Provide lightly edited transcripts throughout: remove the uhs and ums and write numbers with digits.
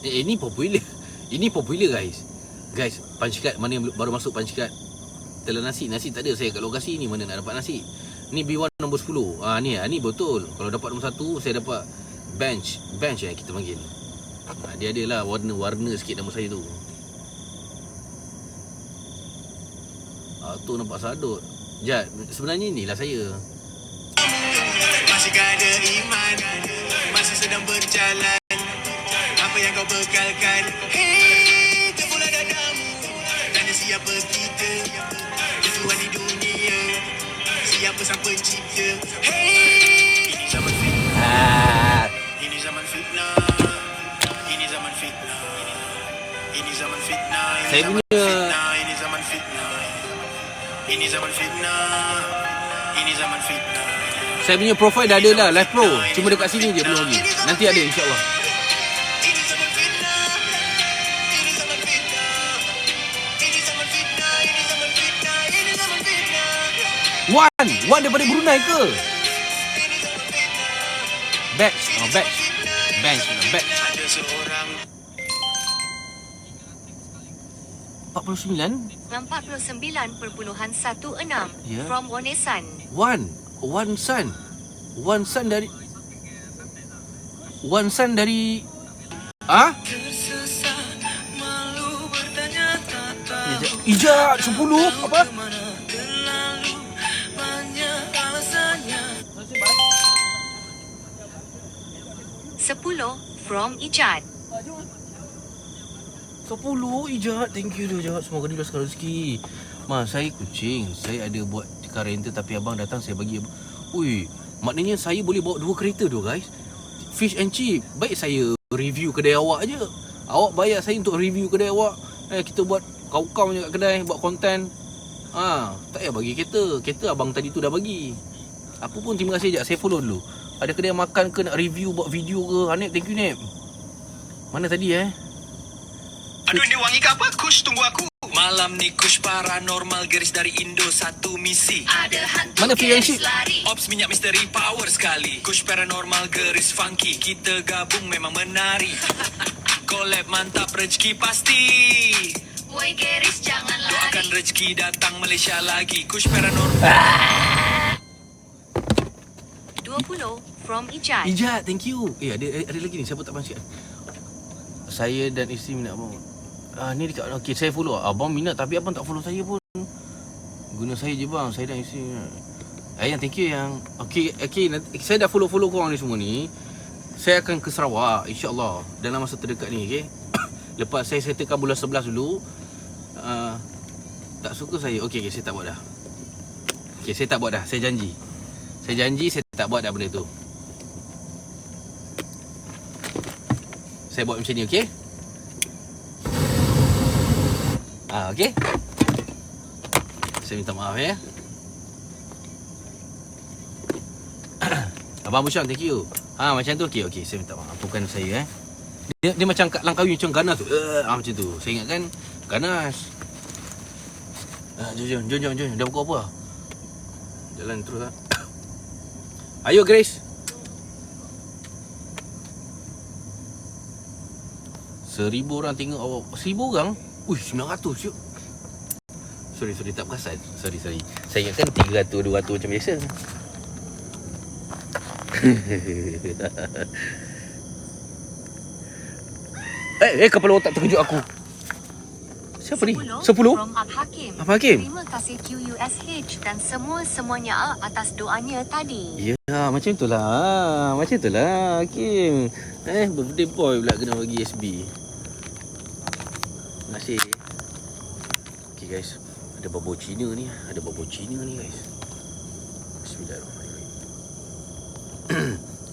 Ini popular. Ini popular guys. Guys, punch card mana yang baru masuk punch card? Telan nasi tak ada. Saya kat lokasi ni mana nak dapat nasi. Ni B1 nombor 10. Ni betul. Kalau dapat nombor 1 saya dapat bench yang kita panggil. Dia adalah warna sikit nama saya tu. Tu nampak sadut. Jad, sebenarnya inilah saya. Masih ada iman, masih sedang berjalan. Apa yang kau bekalkan? Hey, terpulang dadamu. Tanya siapa kita? Tuhan di dunia. Siapa sang pencipta? Hey, ini zaman fitnah. Ini zaman fitnah. Ini zaman fitnah. Ini zaman fitnah. Saya punya Ini zaman fitnah. Ini zaman fitnah. Ini zaman fitnah. Saya punya profile dah ada lah, Live Pro. Cuma dekat sini je belum lagi. Nanti ada insyaAllah. Ini zaman fitnah. Ini zaman fitnah. Ini zaman fitnah. Ini zaman fitnah. Ini zaman fitnah. Wan daripada Brunei ke? Batch. Batch. Ada seorang 49? 49.16 Ya. from Onesan. One Sun dari Ijat 10 apa? Sepuluh from Ijat. 10 Ijat. Thank you Ijat. Semoga diluaskan rezeki. Mas, saya kucing. Saya ada buat car rental tapi abang datang saya bagi. Ui, maknanya saya boleh bawa 2 kereta tu guys. Fish and chip. Baik saya review kedai awak je. Awak bayar saya untuk review kedai awak. Kita buat kau-kau je kat kedai, buat konten. Tak payah bagi kereta. Kereta abang tadi tu dah bagi. Apa pun terima kasih je. Saya follow dulu. Ada kedai makan ke nak review buat video ke? Nip, thank you Nip. Mana tadi aduh, dia wangi ke apa? Kush, tunggu aku. Malam ni Kush paranormal, garis dari Indo, satu misi. Ada hantu Mana garis friendship? lari. Ops minyak misteri power sekali. Kush paranormal, garis funky. Kita gabung memang menari. Collab mantap, rezeki pasti. Boy garis jangan Doakan lari. rezeki datang Malaysia lagi. Kush paranormal. 20 from Ijat. Ijat, thank you. Ada lagi ni. Siapa tak masuk? Saya dan isteri minat abang. Ni dekat. Okay, saya follow. Abang minat tapi abang tak follow saya pun. Guna saya je bang. Saya dan isteri minat. Yang thank you yang. Okay, nanti, saya dah follow korang ni semua ni. Saya akan ke Sarawak InsyaAllah dalam masa terdekat ni. Okay. Lepas saya settlekan bulan 11 dulu. Tak suka saya. Okay, saya tak buat dah. Okay, saya tak buat dah. Saya janji saya tak buat dah benda tu. Saya buat macam ni, okey? Okey. Saya minta maaf ya. Abang Busyang, thank you. Macam tu, okey. Saya minta maaf. Bukan saya Dia macam kat Langkawi macam ganas tu. Macam tu. Saya ingatkan ganas. Jom. Dah pukul apa? Jalan terus lah. Ayo Grace. 1000 orang tengok awak. 1000 orang? 900 syuk. Sorry tak perasan. Sorry. Saya ingatkan 300, 200 macam biasa. Kepala otak terkejut aku. Siapa ni? 10? From Ab Hakim. Ab Hakim? Terima kasih QUSH dan semuanya atas doanya tadi. Ya, macam itulah. Hakim. Birthday boy pula kena bagi SB. Terima kasih. Okay guys, ada bau Cina ni guys. Bismillahirrahmanirrahim.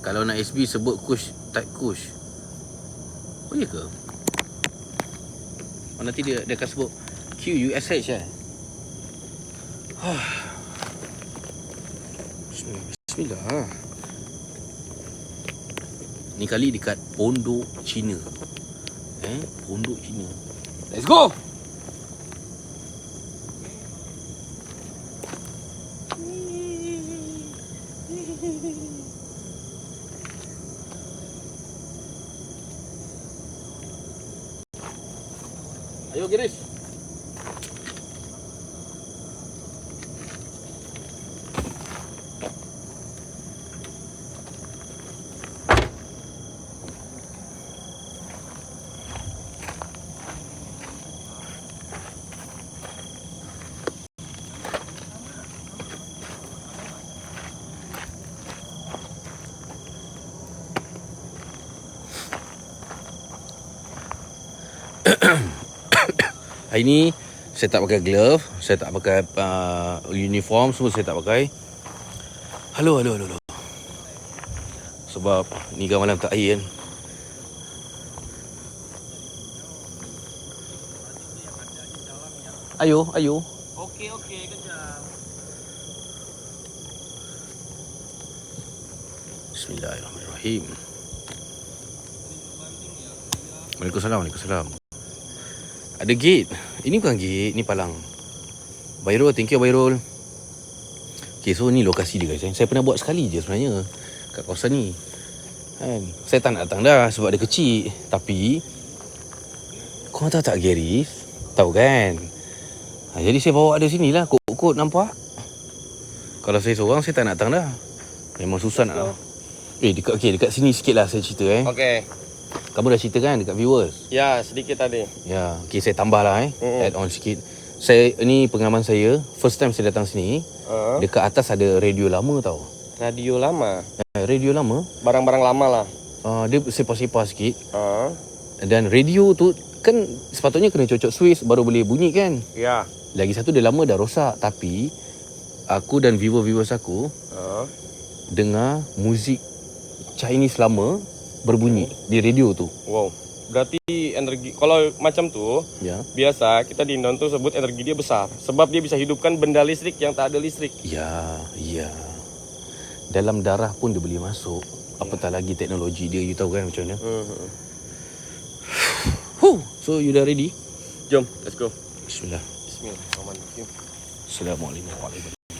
Kalau nak SB sebut Kush, type Kush. Oh iya ke? Nanti dia akan sebut QUSH Bismillah. Ni kali dekat Pondok Cina. Pondok Cina. Let's go. Ayo Giris. Hari ni saya tak pakai glove, saya tak pakai uniform, semua saya tak pakai. Halo. Sebab ni kan malam tak air kan. Ayo. Okey, kejap. Bismillahirrahmanirrahim. Waalaikumsalam. Ada gate. Ini bukan gate, ni palang. Bairul, thank you Bairul. Okay, so ni lokasi dia guys. Saya pernah buat sekali je sebenarnya kat kawasan ni. Kan? Saya tak nak datang dah sebab dia kecil. Tapi kau tahu tak Garis? Tahu kan? Jadi saya bawa dia sini lah. Kok nampak? Kalau saya seorang saya tak nak datang dah. Memang susah nak. Dekat sini sikit lah saya cerita Okey. Kamu dah cerita kan dekat viewers? Ya, sedikit tadi. Ya, okay, saya tambah lah add on sikit. Ini pengalaman saya, first time saya datang sini. Dekat atas ada radio lama tau. Radio lama. Radio lama. Barang-barang lama lah. Dia sepah-sepah sikit. Dan radio tu kan sepatutnya kena cocok switch baru boleh bunyi kan. Ya. Lagi satu dia lama dah rosak. Tapi aku dan viewers aku dengar muzik Chinese lama berbunyi di radio tu. Wow. Berarti energi kalau macam tu, Ya. biasa kita di Indon tu sebut energi dia besar sebab dia bisa hidupkan benda listrik yang tak ada listrik. Ya. Dalam darah pun dia boleh masuk. Apatah lagi teknologi dia, you tahu kan macam mana. So you dah ready? Jom, let's go. Bismillah. Bismillahirrahmanirrahim. Assalamualaikum warahmatullahi wabarakatuh.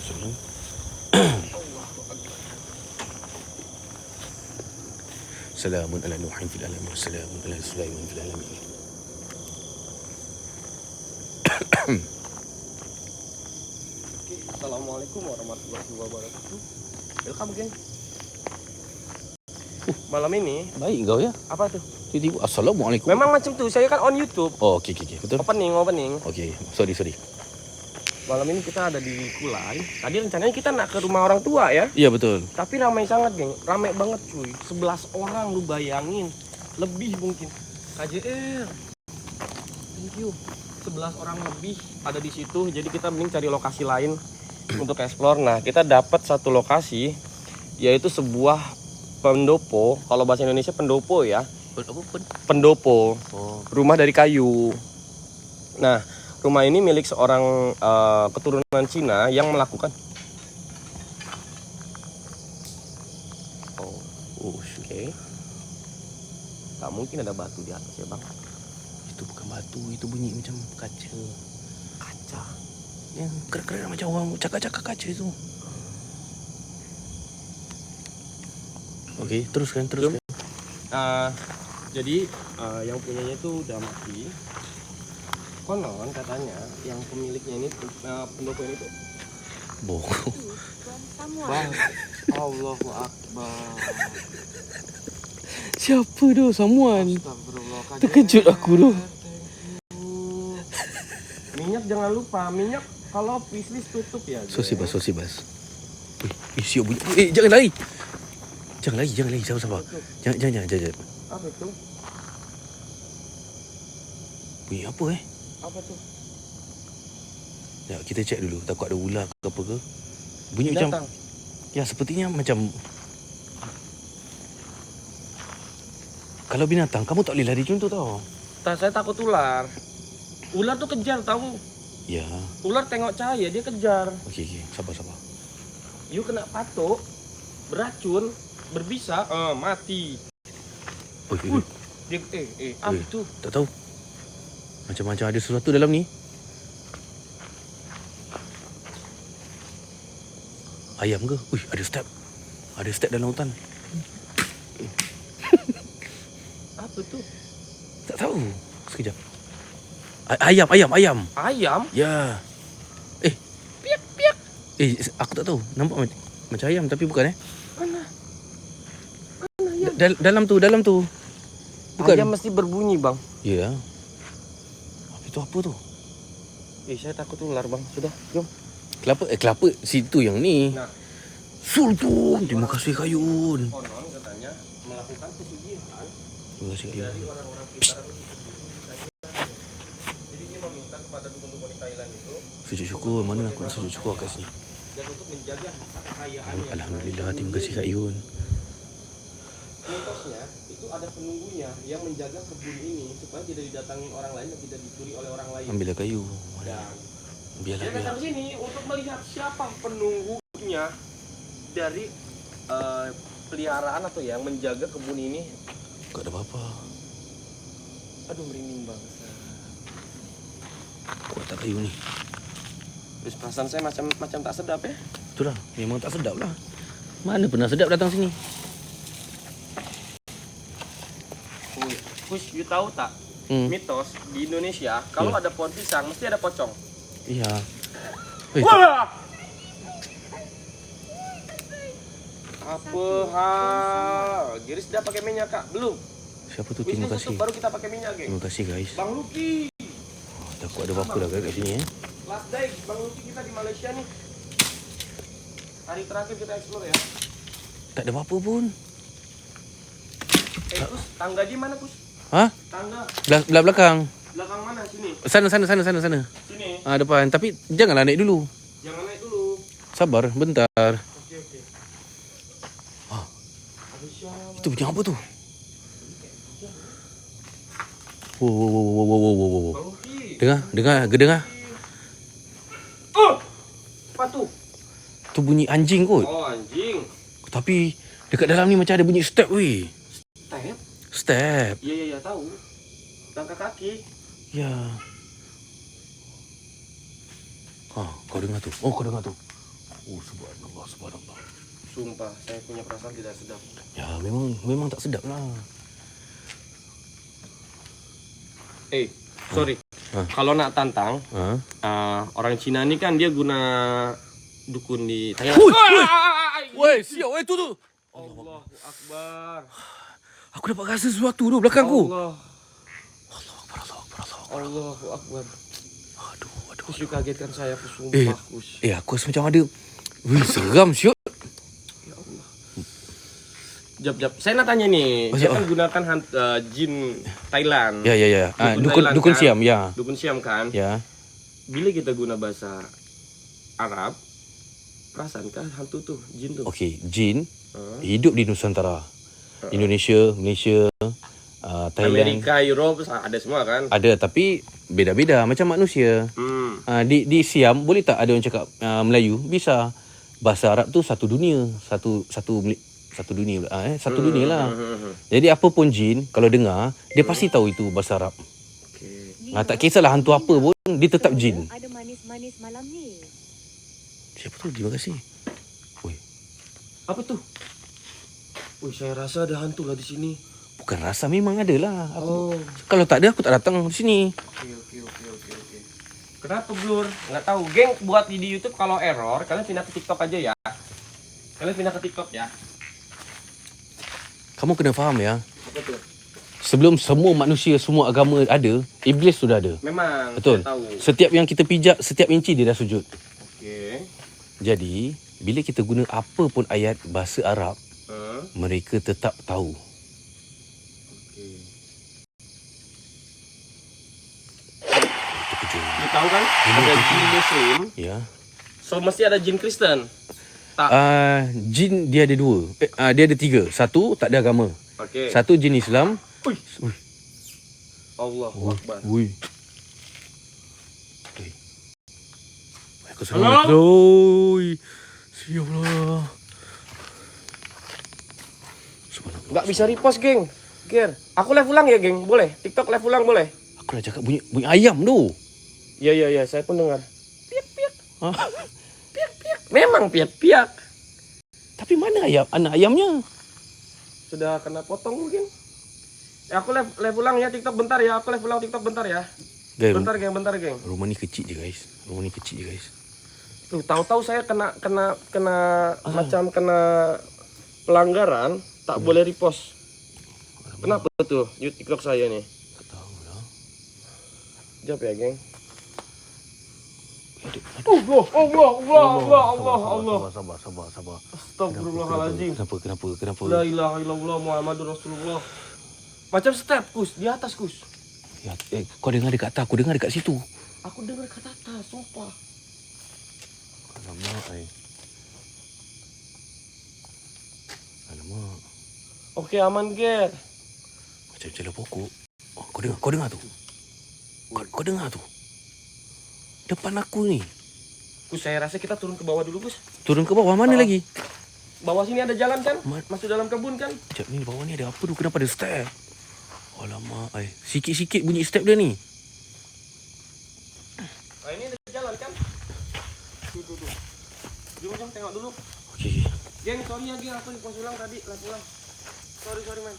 Salamun ala Nuhin fil alamin wa salamun ala Sulaiman fil alamin. Assalamualaikum warahmatullahi wabarakatuh. Welcome again. Malam ini Baik kau ya. apa tu? Tiba-tiba Assalamualaikum. Memang macam tu. Saya kan on YouTube. Oh, okey. Betul. Opening. Okey. Sorry. Malam ini kita ada di Kulai. Tadi rencananya kita nak ke rumah orang tua ya. Iya, betul. Tapi ramai sangat, geng. Ramai banget, cuy. 11 orang lu bayangin. Lebih mungkin. KJR. Thank you. 11 orang lebih ada di situ. Jadi kita mending cari lokasi lain untuk explore. Nah, kita dapat satu lokasi yaitu sebuah pendopo. Kalau bahasa Indonesia pendopo ya. Pendopo. Rumah dari kayu. Nah, rumah ini milik seorang keturunan Cina yang melakukan oke. Tak mungkin ada batu di atas ya, Bang. Itu bukan batu, itu bunyi macam kaca. Kaca. Yang kerak-kerak macam orang cakap-cakap kaca itu. Okey, teruskan. Jadi yang punyanya itu udah mati. Konon katanya yang pemiliknya ini pendopo ini tuh Bohong. Bang, Allahu Akbar. Siapa tu? Someone. Astagfirullah. Terkejut aku tu. Minyak jangan lupa, minyak kalau wishlist tutup ya. Sosi bas. Siap bunyi. Jangan lari. Sabar. Jangan. Apa itu? Bunyi apa Apa tuh? Ya, kita cek dulu. Takut ada ular ke apa ke. Bunyi Binatang. macam, ya sepertinya macam. Kalau binatang, kamu tak boleh lari macam tu tau. Saya takut ular. Ular tuh kejar tahu. Ya. Ular tengok cahaya dia kejar. Okey. Sabar. You kena patok, beracun, berbisa, mati. Oi. Dia apa itu? Tak tahu. Macam-macam ada sesuatu dalam ni. Ayam ke? Ada step. Ada step dalam hutan. Apa tu? Tak tahu. Sekejap. Ayam. Ayam? Ya. Piak. Aku tak tahu. Nampak macam ayam tapi bukan Mana? Dalam tu. Bukan. Ayam mesti berbunyi, Bang. Ya. Itu apa tu? Saya takut ular, Bang. Sudah, jom. Kelapa situ yang ni. Nah. Sultan. Terima kasih Kayun. Konon katanya melakukan pesugihan Terima kasih Kayun. dari orang-orang pintar untuk jadi dia meminta kepada dukun-dukun di Thailand itu Sujud syukur. Mana aku nak sujud syukur kat sini? dan untuk menjaga kekayaannya. Alhamdulillah. Terima kasih Kayun. Mitosnya itu ada penunggunya yang menjaga kebun ini supaya tidak didatangi orang lain dan tidak dicuri oleh orang lain. Ambillah kayu. Dan Biarlah. dia datang sini untuk melihat siapa penunggunya dari peliharaan atau yang menjaga kebun ini. Tak ada apa-apa. Aduh, merinding banget. Kau tak kayu ni. Terus perasaan saya macam tak sedap ya. Itulah. Memang tak sedap lah. Mana pernah sedap datang sini? Kus, you tahu tak? Mitos di Indonesia kalau ada pohon pisang mesti ada pocong. Iya. Wah! Apa hal? Giris sudah pakai minyak, Kak? Belum. Siapa tu? Wis Terima tutup, kasih. baru kita pakai minyak, geng. Terima kasih guys. Bang Luki. Takut ada apa-apa dah kat sini Last day Bang Luki kita di Malaysia nih. Hari terakhir kita explore ya. Tak ada apa-apa pun. Kus, tangga di mana, Kus? Hah? Tangga Belah belakang. belakang mana? Sini. Sana. Sini. Depan. Tapi janganlah naik dulu. Jangan naik dulu. Sabar, bentar. Oke. Ada siapa? Itu bunyi apa tu? Wow. Bang Luki. Dengar. Oh! Apa tuh? Tu bunyi anjing kot. Oh, anjing. Tapi dekat dalam ni macam ada bunyi step weh. Step? Step. Iya, tahu. Langkah kaki. Ya. Kau dengar tu. Oh, kau dengar tu. Oh, subhanallah. Sumpah, saya punya perasaan tidak sedap. Ya, memang tak sedap lah. Sorry. Kalau nak tantang, orang Cina ni kan dia guna dukun di Thailand. Woi, siap tu. Allahu Akbar. Aku dapat rasa sesuatu tu belakangku. Allahu Akbar. Aduh. Kus, you kagetkan saya, Kus. Sumpah, Kus. Aku rasa macam ada. Wih, seram siot. Ya Allah. Jap. Saya nak tanya nih. Dia kan gunakan jin Thailand. Ya. Dukun kan? Siam, ya. Dukun Siam kan? Ya. Bila kita guna bahasa Arab, perasaankah hantu tuh, jin tuh? Okey, jin hidup di Nusantara. Indonesia, Malaysia, Thailand. Amerika, Eropa ada semua kan? Ada tapi beda-beda macam manusia. Di Siam boleh tak ada orang cakap Melayu? Bisa. Bahasa Arab tu satu dunia, satu dunia lah. Jadi apa pun jin kalau dengar, dia pasti tahu itu bahasa Arab. Okey. Tak kisahlah hantu apa pun, dia tetap jin. Ada manis-manis malam ni. Siapa tu? Terima kasih. Apa tuh? Wih, saya rasa ada hantu lah di sini. Bukan rasa, memang ada lah. Oh. Kalau tak ada, aku tak datang di sini. Oke. Kenapa blur? Nggak tahu. Geng, buat di YouTube kalau error, kalian pindah ke TikTok aja ya. Kalian pindah ke TikTok ya. Kamu kena faham ya. Apa tuh? Sebelum semua manusia, semua agama ada, iblis sudah ada. Memang. Betul. Saya tahu. Setiap yang kita pijak, setiap inci dia dah sujud. Oke. Jadi, bila kita guna apa pun ayat bahasa Arab, mereka tetap tahu. Oke. Lu tahu kan? Ada jin Muslim, Ya. so mesti ada jin Kristen. Tak. Jin dia ada dua. Dia ada tiga. Satu tak ada agama. Oke. Satu jin Islam. Wih. Allahu Akbar. Wih. Assalamualaikum. Siaplah. Subhanallah. Nggak bisa repost, geng. Ger. Aku live ulang ya, geng. Boleh? TikTok live ulang boleh? Aku dah cakap bunyi ayam tu. Iya. Saya pun dengar. Piak. Hah? Piak. Memang piak. Tapi mana anak ayamnya? Sudah kena potong mungkin. Ya, aku live ulang ya TikTok bentar ya. Aku live ulang TikTok bentar ya. Guys, Bentar geng. rumah ni kecil je guys. Tuh, tahu-tahu saya kena macam kena pelanggaran, tak boleh repost. Kenapa tuh YouTube TikTok saya nih? Tak tahu lah. Jawab ya, geng. Allah. Sabar. Astagfirullahaladzim. Kenapa? La ilaha illallah Muhammadur Rasulullah. Macam step, Kus, di atas, Kus. Ya, kau dengar dekat atas, aku dengar dekat situ. Aku dengar kata atas, sumpah. Alamak. Oke, aman, Ger. Macam celah pokok. Oh, kau dengar tu. Kau dengar tu. Depan aku ni. Kus, saya rasa kita turun ke bawah dulu, Kus. Turun ke bawah mana lagi? Bawah sini ada jalan kan? Ma- Masuk dalam kebun kan? Sekejap ni bawah ni ada apa tu? Kenapa ada step? Alamak, sikit-sikit bunyi step dia ni. Nah, ini ada jalan kan? Tuh. Jom tengok dulu. Okey. Geng, sorry ya, geng. Aku pos ulang tadi, lah pulang. Sorry, man.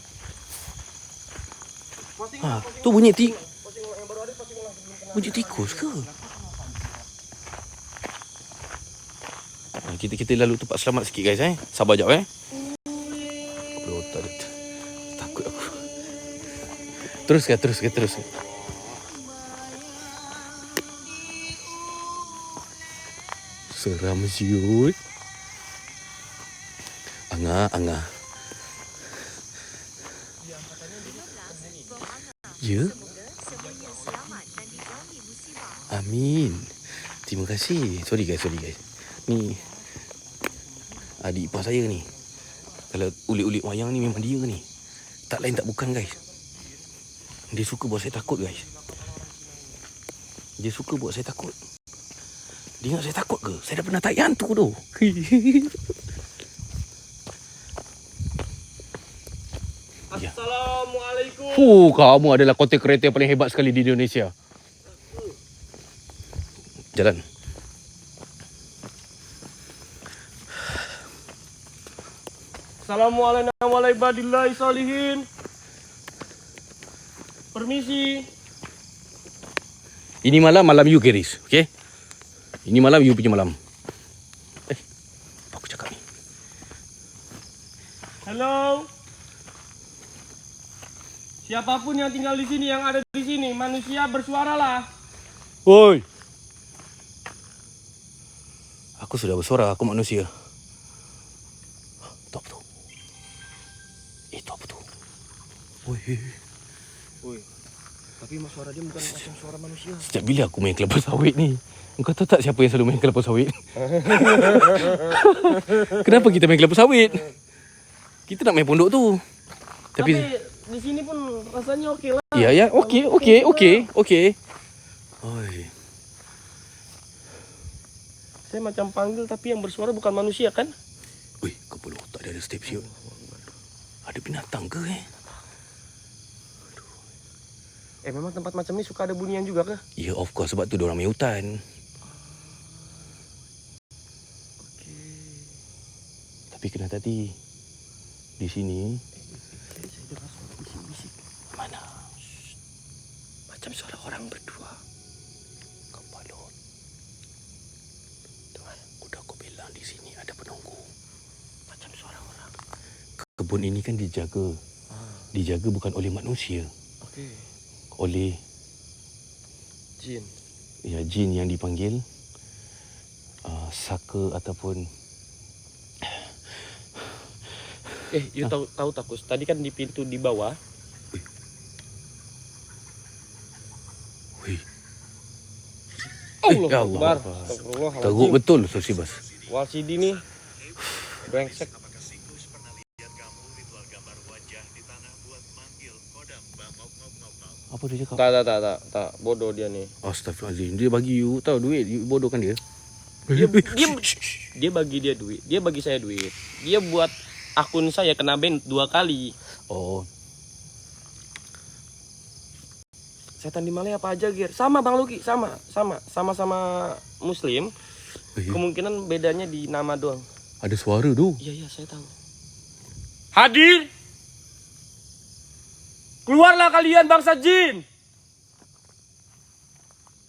Posting ulang, posting Tu ulang. bunyi Posting ulang. Yang baru ada posting ulang. Belum kena. bunyi tikus ke? Kita lalu tempat selamat sikit guys Sabar jap Aduh, tak ada. Takut aku. Terus. Seram siut. Angah. Ya? Amin. Terima kasih. Sorry guys. Ni adik ipar saya ni. Kalau ulit-ulit wayang ni memang dia ni. Tak lain tak bukan guys. Dia suka buat saya takut guys. Dia ingat saya takut ke? Saya dah pernah tarik hantu tu. Ya. Assalamualaikum. Kamu adalah konten kreator paling hebat sekali di Indonesia. Jalan. Assalamualaikum warahmatullahi wabarakatuh. Permisi. Ini malam you Keris, okey? Ini malam you punya malam. Apa aku cakap ni? Halo. Siapapun yang tinggal di sini, yang ada di sini, manusia bersuaralah. Oi. Aku sudah bersuara, aku manusia. Itu apa tu? Itu apa tu? Woi. Tapi suara dia bukan macam suara manusia. Sejak bila aku main kelapa sawit ni? Engkau tahu tak siapa yang selalu main kelapa sawit? Kenapa kita main kelapa sawit? Kita nak main pondok tu. Tapi di sini pun rasanya okey lah. Ya, okey. Oi. Saya macam panggil tapi yang bersuara bukan manusia kan? Oi, kepala otak dia ada step siut. Ada binatang ke Memang tempat macam ni suka ada bunyian juga ke? Ya, of course. Sebab tu diorang main hutan. Tapi kena hati. Di sini. Saya dengar suara bisik-bisik. Mana? Macam suara orang berdua. Kepala. Tuan, udah aku bilang di sini ada penunggu. Macam suara orang. Kebun ini kan dijaga. Dijaga bukan oleh manusia. Okey. Oleh Jin. ya jin yang dipanggil saka ataupun You tahu Takus. Tadi kan di pintu di bawah. Wih. Allah Ya Akbar. Allah. Astagfirullahaladzim. Teruk betul Sosibas. Wasidi nih. Brengsek. Apa dia cakap? Tak. Bodoh dia nih. Astaghfirullahaladzim. Dia bagi you tahu duit, you bodohkan dia. Dia bagi dia duit. Dia bagi saya duit. Dia buat akun saya kena ban 2 kali. Oh, Setan di Malaya apa aja, Gir? Sama Bang Luki, sama-sama muslim. Kemungkinan bedanya di nama doang. ada suara tu. Iya, saya tahu. Hadir! Keluarlah kalian bangsa jin!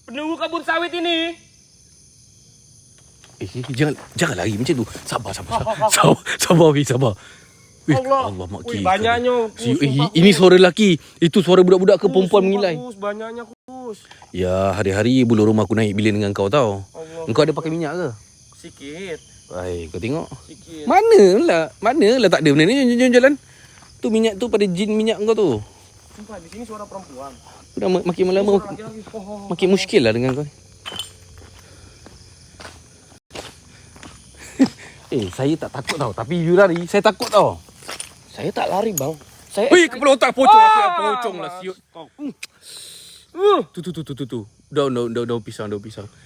Penunggu kebun sawit ini. Jangan lari macam tu. Sabar. Sabar. Allah. Mak Wih, Ki. banyaknya. Ini suara lelaki. Itu suara budak-budak ke perempuan mengilai. Banyaknya kus. Ya, hari-hari bulu rumah aku naik bila dengan kau tau. Allah. Engkau ada pakai minyak ke? Sikit. Baik, kau tengok. Sikit. Manalah tak ada benda ni jalan. Tu minyak tu pada jin minyak kau tu. Sumpah, di sini suara perempuan. Aku dah makin lama Suara laki-laki. makin muskil lah dengan kau ni. Saya tak takut tau. Tapi you lari, saya takut tau. Saya tak lari, bang. Saya Kepala otak pocong. Aku yang pocong lah siut. Tu. Daun pisang.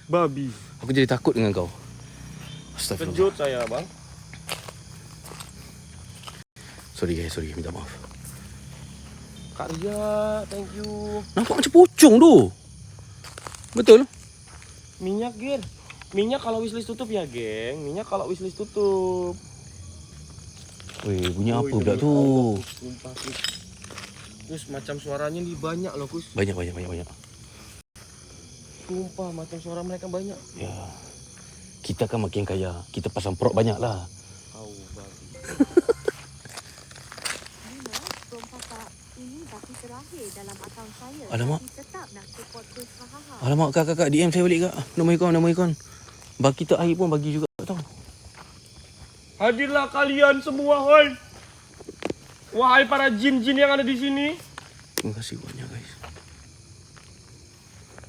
Babi. Aku jadi takut dengan kau. Astagfirullah. Kejut saya, bang. Sorry guys, minta maaf. Kak Ria, thank you. Nampak macam pocong tu. Betul? Minyak, Gir. Minyak kalau wishlist tutup ya, geng. Minyak kalau wishlist tutup. Weh, bunyi apa pula demi tu? Allah, sumpah, Kus. Kus, macam suaranya nih banyak loh, Kus. Banyak. Sumpah, macam suara mereka banyak. Ya. Kita kan makin kaya. Kita pasang prop banyak lah. Au, babi. Lina, Tuan Kakak, ini baki terakhir dalam akaun saya. Alamak. Tapi tetap nak support Kus Fahaha. Alamak, kakak DM saya balik kak. Nama ikon. Bagi tak air pun bagi juga tau. Hadirlah kalian semua, hoi. Wahai para jin-jin yang ada di sini. Terima kasih banyak guys.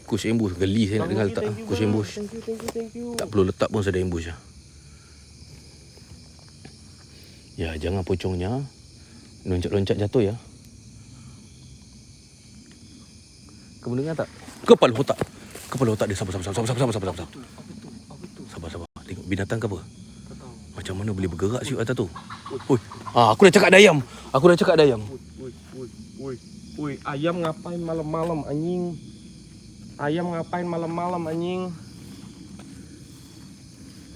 Kush ambush. Geli saya nak dengar letak kush ambush. Thank you. Tak perlu letak pun saya dah ambush lah. Ya, jangan pocongnya loncat-loncat jatuh ya. Kamu dengar tak? Kepala otak dia. Sabar. Apa tu? Sabar. Tengok binatang ke apa? Macam mana boleh bergerak siut atas tu? Oi. Aku dah cakap ada ayam. Woi, ayam ngapain malam-malam anjing?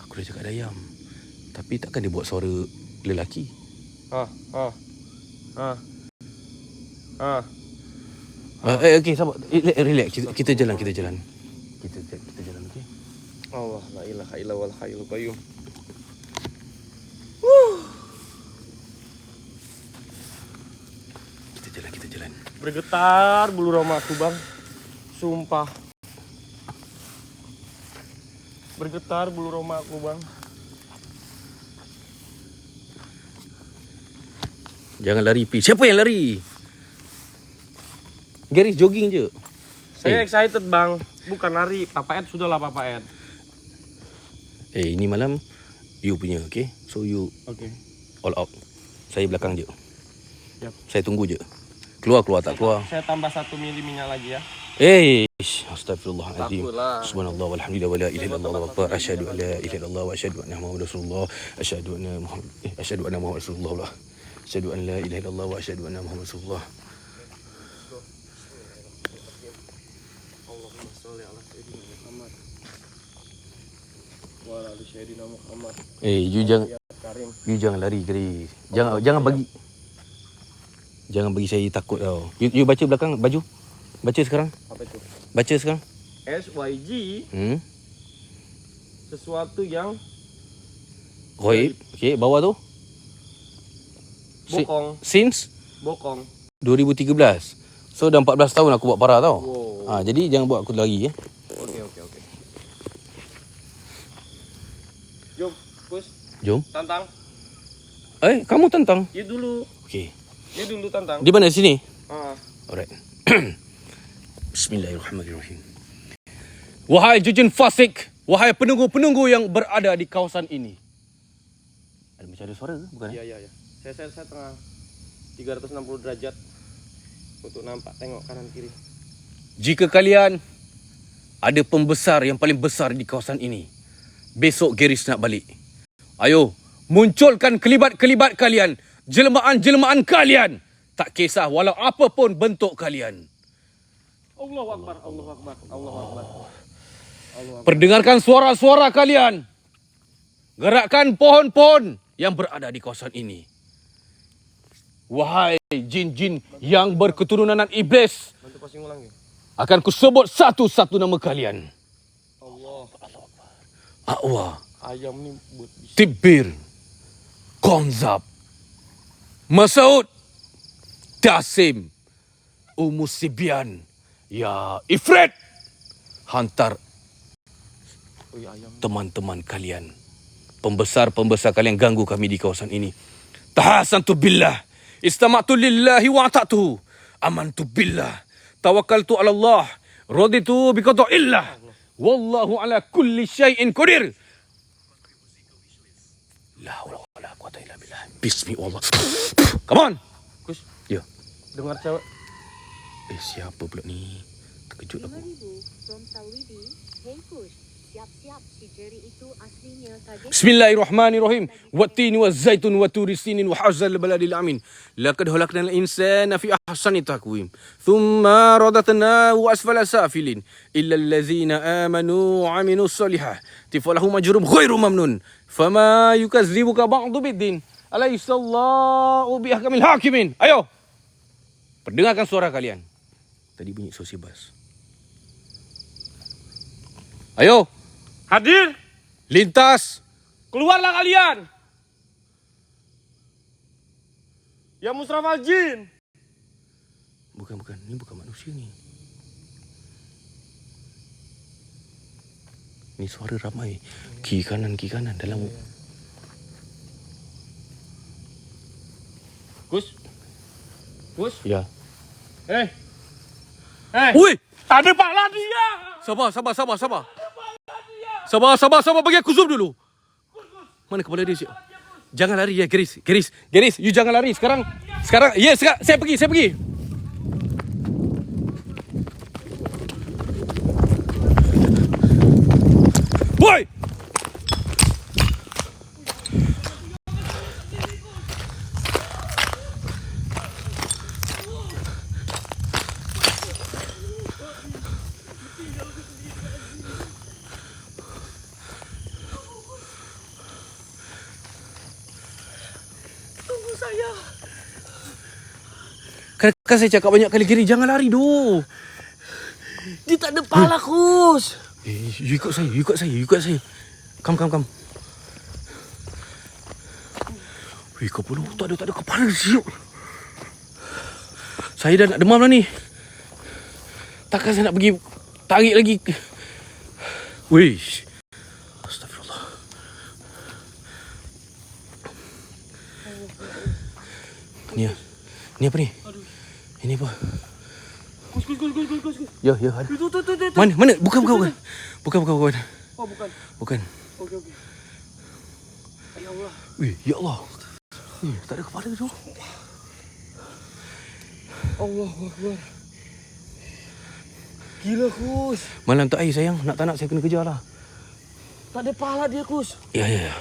Aku dah cakap ada ayam. Tapi takkan dia buat suara lelaki? Okey, sabar. Relax. Kita jalan. Kita jalan, okey? Allah, la ilaha illallah wal hayyul qayyum. Kita jalan. Bergetar bulu roma aku, bang. Sumpah. Bergetar bulu roma aku, bang. Jangan lari, Pi. Siapa yang lari? Garis jogging je. Saya excited, bang. Bukan lari. Papa Ed sudahlah, Papa Ed. Ini malam you punya, okey? So you Oke. all out. Saya belakang je. Yap. Saya tunggu je. Keluar tak keluar. Saya tambah 1 mili minyak lagi ya. Astagfirullahaladzim. Takutlah. Subhanallah walhamdulillah wala ilaha illallah wallahu akbar. Asyhadu an la ilaha illallah wa asyhadu anna Muhammadar Rasulullah. Asyhadu anna Muhammadar Rasulullah. Asyhadu an la ilaha illallah wa asyhadu anna Muhammadar Rasulullah. Allahumma sholli ala sayyidina Muhammad wa ala ali sayyidina Muhammad. Karim. You jangan lari, Garis. Jangan bagi saya takut tau. You baca belakang baju. Baca sekarang. Apa itu? Baca sekarang. SYG sesuatu yang Ghaib. Okey, bawah tu. bokong. Since Bokong. 2013. So dah 14 tahun aku buat parah tau. Wow. Jadi jangan buat aku lari ya. Oke. Jom, Kus. Jom. Tantang. Kamu tantang. Dia dulu. Okey. Dia dulu tantang. Di mana sini? Ah. Alright. Bismillahirrahmanirrahim. Wahai jujun fasik, wahai penunggu-penunggu yang berada di kawasan ini. Ada macam ada suara ke? Bukan? Iya. Saya tengah 360 derajat untuk nampak tengok kanan kiri. Jika kalian ada pembesar yang paling besar di kawasan ini, besok Garis nak balik. Ayo, munculkan kelibat-kelibat kalian, jelmaan-jelmaan kalian. Tak kisah walau apapun bentuk kalian. Allahu Akbar. Perdengarkan suara-suara kalian. Gerakkan pohon-pohon yang berada di kawasan ini. Wahai jin-jin yang berketurunan iblis. Bantu passing ulang ya. akan kusebut satu-satu nama kalian. Allah. Aqwa, Ayam ni buat bisa. Tibir, Konzab, Masaud, Tasim, Umusibian, ya Ifrit. Hantar Oi, ayam. teman-teman kalian, pembesar-pembesar kalian ganggu kami di kawasan ini. Tahasantu billah, istama'tu lillahi wa ata'tuhu, amantu billah, tawakkaltu ala Allah, raditu biqada'illah, wallahu ala kulli syai'in qadir. La haula wala quwata illa billah. Bismillah. Come on. Kus, Ya. dengar cewek. Siapa pula ni? Terkejut aku. 5,000 from Tawidi. Hey Kush, siap-siap si jeri itu aslinya target. Bismillahirrahmanirrahim. Wattini wazaitun wa turi sinin wa hazal baladil amin. Laqad khalaqnal insana fi ahsani taqwim. Thumma radatnahu asfala safilin. Illa allazina amanu wa aminus solihah. Tifalahum ajrum ghairu mamnun. Fama yukazzibuka ba'du biddin. Alaysallahu biahkamil hakimin. Ayo. Perdengarkan suara kalian. Tadi bunyi sosibas. Ayo. Hadir, Lintas. keluarlah kalian. Ya Musrafal Jin. Bukan. Ini bukan manusia ni. Ni suara ramai. Kiri kanan dalam. Kus. Kus. Ya. Eh. Oi! Tak ada pala dia. Sabar. Sabar. Bagi aku zoom dulu. Mana kepala dia, Cik? Jangan lari ya, Geris. You jangan lari. Sekarang. Ya, sekarang. Saya pergi. Woi! Kan saya cakap banyak kali, Giri, jangan lari doh. Dia tak ada pala, Kus. You ikut saya. Come. Wih, kepala tak ada kepala siap. Saya dah nak demam lah ni. Takkan saya nak pergi tarik lagi. Wih. Astagfirullah. Ni apa ni? Ini apa? Kus. Ya, ada. Tuh. Mana? Bukan. Oh, bukan. Bukan. Okey. Ya Allah. Wih, ya Allah. Wih, tak ada kepala tu. Allahu Akbar. Gila, Kus. Malam tak air sayang. Nak tak nak saya kena kejar lah. Tak ada pala dia, Kus. Ya.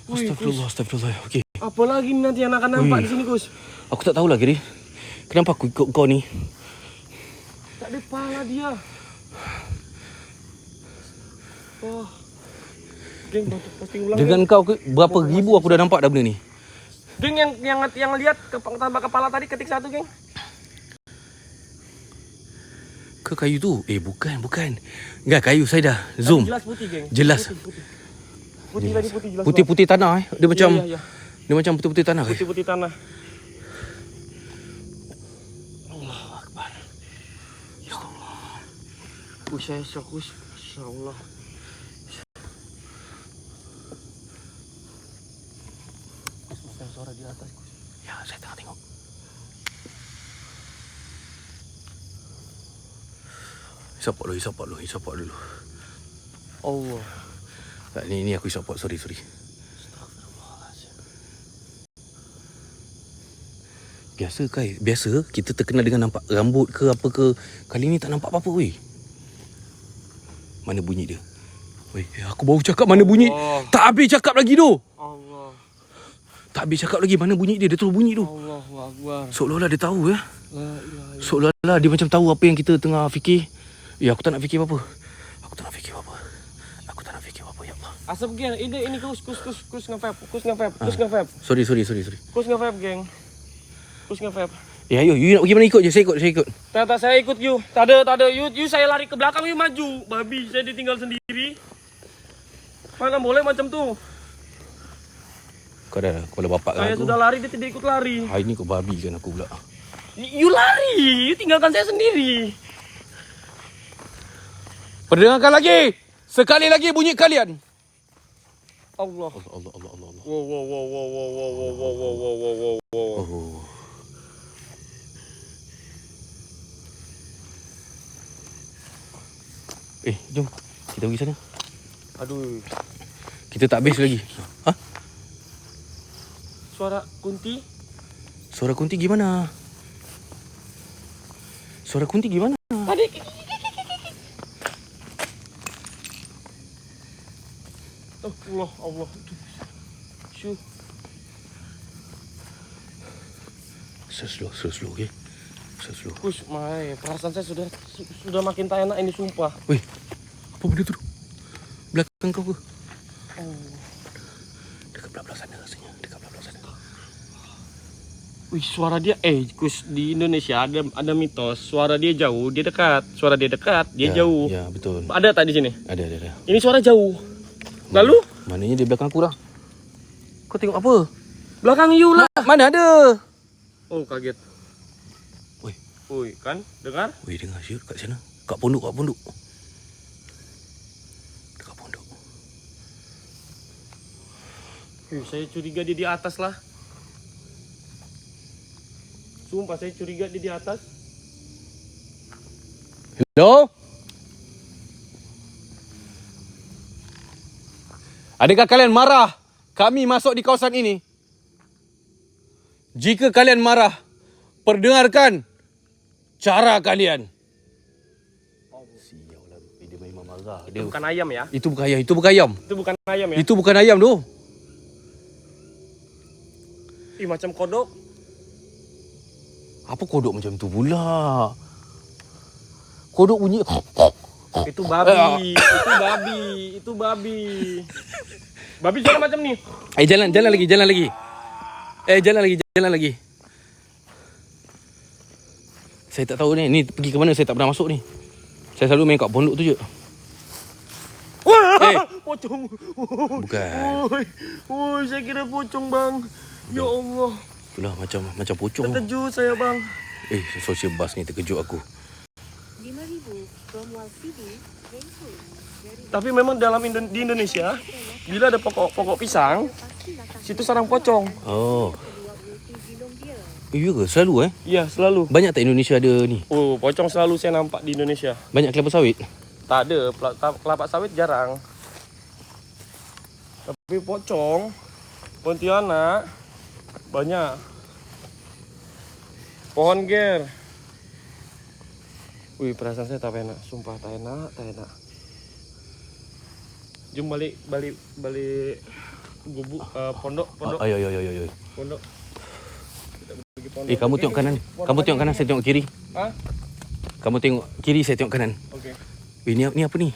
Astagfirullah. Okey. Apa lagi ni nanti yang akan nampak di sini, Kus? Aku tak tahulah, Giri. Kenapa aku ikut kau ni? Tak ada pala dia. Oh. Geng, pasti ulang. Dengan kau berapa ribu aku dah nampak dah benda ni. Geng yang lihat tambah kepala tadi ketik satu, geng. Ke kayu tu? Bukan. Enggak, kayu saya dah zoom. Jelas putih, geng. Jelas. Putih tadi putih jelas. Putih-putih tanah Dia macam Ya. Dia macam putih-putih tanah Putih tanah. Allahu Akbar. Ya Allah. Saya syok, Kus. Insyaallah. Suara di atas, Kus. Ya, saya tengah tengok. Hisap dulu. Allah. Tak, ni aku hisap, sorry. Biasa kita terkenal dengan nampak rambut ke apa ke. Kali ni tak nampak apa-apa weh. Mana bunyi dia? Weh, aku baru cakap mana bunyi. Tak habis cakap lagi tu. Allah. Tak habis cakap lagi mana bunyi dia. Dia terus bunyi tu. Allahu Akbar. Seolah-olah dia tahu ya. La ilaha illallah. Seolah-olah dia macam tahu apa yang kita tengah fikir. Aku tak nak fikir apa-apa. Aku tak nak fikir apa-apa, ya Allah. Asap, geng. Ini kus nge-vape. Kus nge-vape. Sorry. Kus nge-vape, geng. Push nge-vape. Ayo, you nak pergi mana ikut je. Saya ikut. Tak, saya ikut you. Tak ada. You saya lari ke belakang, you maju. Babi, saya ditinggal sendiri. Mana boleh macam tu. Kau dah kepala bapak kan Saya aku. sudah lari, dia tidak ikut lari. Hari ni kau babi kan aku pula. You lari, you tinggalkan saya sendiri. Perdengarkan lagi. Sekali lagi bunyi kalian. Allah. Allah. Wow. Oh. Jom. Kita pergi sana. Aduh, Kita tak habis lagi. Ha? suara kunti. Suara kunti gimana? Tadi. Oh, Allah. Syuh. Slow, okay? Slow. Push, perasaan saya sudah makin tak enak ini, sumpah. Weh, apa benda tu? Belakang kau ke? Oh. Dekat belah sana rasanya. Wih, suara dia Kus, di Indonesia ada mitos, suara dia jauh, dia dekat. Suara dia dekat, dia jauh. Ya, betul. Ada tak di sini? Ada. Ini suara jauh. Lalu? Maknanya dia belakang aku lah. Kau tengok apa? Belakang you lah. Mana ada? Oh, kaget. Woi, kan? Dengar? Weh, dengar siut kat sana. Kat pondok. Dekat pondok. Saya curiga dia di atas lah. Sumpah saya curiga dia di atas. Hello? Adakah kalian marah kami masuk di kawasan ini? Jika kalian marah, perdengarkan cara kalian. Sialah, dia memang marah. Itu bukan ayam ya? Itu bukan ayam. Itu bukan ayam ya? Itu bukan ayam tu. Ih, macam kodok. Apa kodok macam tu pula? Kodok bunyi. Itu babi. Itu babi. Babi suara macam ni. Jalan lagi. Jalan lagi. Saya tak tahu ni pergi ke mana, saya tak pernah masuk ni. Saya selalu main kat pondok tu je. Wah, pocong. Bukan. Woi, saya kira pocong, bang. Ya Allah. Itulah macam pocong. Terkejut saya, bang. Social bus ni terkejut aku. 5,000 from Walsidi, Hengkul. Tapi memang di Indonesia, bila ada pokok pisang, situ sarang pocong. Oh. Ya ke? Selalu Iya, selalu. Banyak tak Indonesia ada ni? Oh, pocong selalu saya nampak di Indonesia. Banyak kelapa sawit? Tak ada, kelapa sawit jarang. Tapi pocong, Pontianak, banyak. Pohon ger. Wih, perasaan saya tak enak, sumpah tak enak. Jom balik gubuk pondok. Ayo. Pondok. Kita pergi pondok. Kamu tengok kanan. Kamu tengok kanan, saya tengok kiri. Hah? Kamu tengok kiri, saya tengok kanan. Oke. Ni apa ni?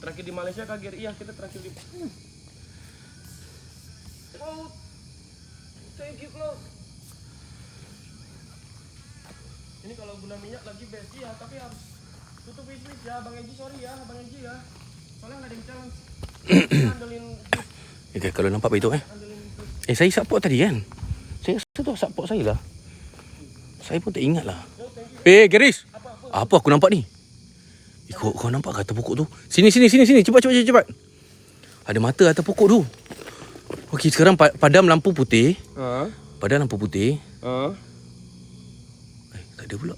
Terakhir di Malaysia kaget. Iya, kita terakhir di. Oh, thank you, Close. Ini kalau guna minyak lagi best ya, tapi harus tutup wishlist ya, Bang Eji, sorry ya, Bang Eji ya. Soalnya nggak ada yang challenge. Andelin. Kalau nampak begitu saya support tadi kan. Saya rasa tu support saya lah. Saya pun tak ingat lah. Garis. Apa aku nampak ni? Kau nampak kat atas pokok tu? Sini. Cepat. Ada mata atas pokok tu. Okey, sekarang padam lampu putih. Padam lampu putih. Tak ada pula.